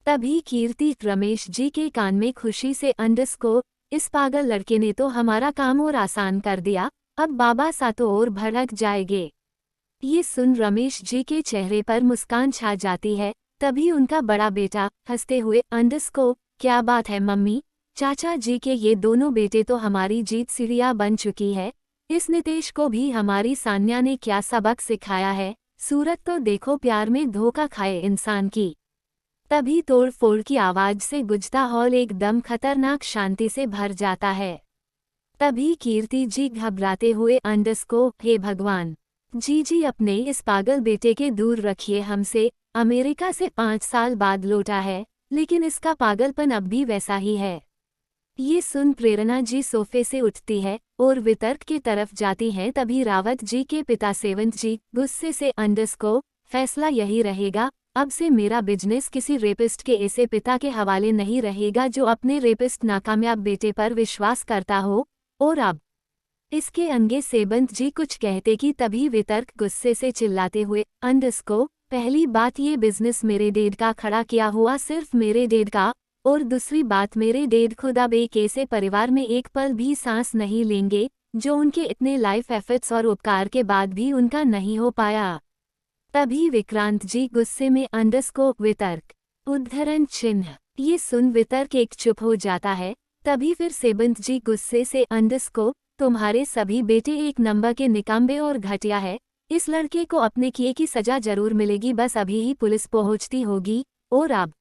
तभी कीर्ति रमेश जी के कान में खुशी से अंडरस्कोर, इस पागल लड़के ने तो हमारा काम और आसान कर दिया, अब बाबा सा तो और भड़क जाएंगे। ये सुन रमेश जी के चेहरे पर मुस्कान छा जाती है। तभी उनका बड़ा बेटा हंसते हुए अंडरस्कोर, क्या बात है मम्मी, चाचा जी के ये दोनों बेटे तो हमारी जीत सीढ़ियाँ बन चुकी है। इस नितेश को भी हमारी सान्या ने क्या सबक सिखाया है, सूरत तो देखो प्यार में धोखा खाए इंसान की। तभी तोड़ फोड़ की आवाज से गुजता हॉल एकदम खतरनाक शांति से भर जाता है। तभी कीर्ति जी घबराते हुए अंडरस्कोर, हे भगवान जी अपने इस पागल बेटे के दूर रखिए हमसे, अमेरिका से 5 साल बाद लौटा है, लेकिन इसका पागलपन अब भी वैसा ही है। ये सुन प्रेरणा जी सोफे से उठती है और वितर्क की तरफ जाती हैं। तभी रावत जी के पिता सेवंत जी गुस्से से अंडरस्कोर, फैसला यही रहेगा, अब से मेरा बिजनेस किसी रेपिस्ट के ऐसे पिता के हवाले नहीं रहेगा जो अपने रेपिस्ट नाकामयाब बेटे पर विश्वास करता हो। और अब इसके अंगे सेवंत जी कुछ कहते कि तभी वितर्क गुस्से से चिल्लाते हुए अंडरस्कोर, पहली बात ये बिजनेस मेरे डैड का खड़ा किया हुआ, सिर्फ मेरे डैड का, और दूसरी बात मेरे डैड खुद अब एक ऐसे परिवार में एक पल भी सांस नहीं लेंगे जो उनके इतने लाइफ एफर्ट्स और उपकार के बाद भी उनका नहीं हो पाया। तभी विक्रांत जी गुस्से में अंडरस्कोर, वितर्क उद्धरण चिन्ह। ये सुन वितर्क एक चुप हो जाता है। तभी फिर सेवंत जी गुस्से से अंडरस्कोर, तुम्हारे सभी बेटे एक नंबर के निकाम्बे और घटिया है, इस लड़के को अपने किए की सजा जरूर मिलेगी, बस अभी ही पुलिस पहुंचती होगी, और अब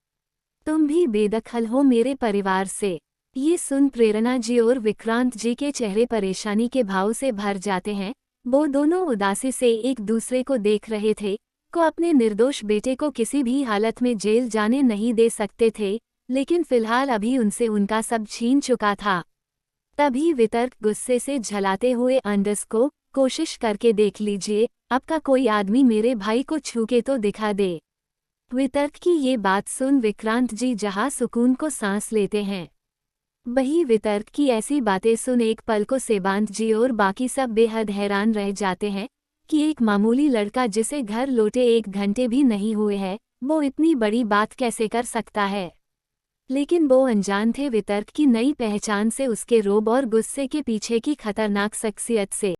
तुम भी बेदखल हो मेरे परिवार से। ये सुन प्रेरणा जी और विक्रांत जी के चेहरे परेशानी के भाव से भर जाते हैं। वो दोनों उदासी से एक दूसरे को देख रहे थे, को अपने निर्दोष बेटे को किसी भी हालत में जेल जाने नहीं दे सकते थे, लेकिन फिलहाल अभी उनसे उनका सब छीन चुका था। तभी वितर्क गुस्से से झलाते हुए अंडरस्कोर, कोशिश करके देख लीजिए, आपका कोई आदमी मेरे भाई को छू के तो दिखा दे। वितर्क की ये बात सुन विक्रांत जी जहां सुकून को सांस लेते हैं, वही वितर्क की ऐसी बातें सुन एक पल को सेवांत जी और बाकी सब बेहद हैरान रह जाते हैं कि एक मामूली लड़का जिसे घर लौटे 1 घंटे भी नहीं हुए हैं, वो इतनी बड़ी बात कैसे कर सकता है। लेकिन वो अनजान थे वितर्क की नई पहचान से, उसके रोब और गुस्से के पीछे की खतरनाक शख्सियत से।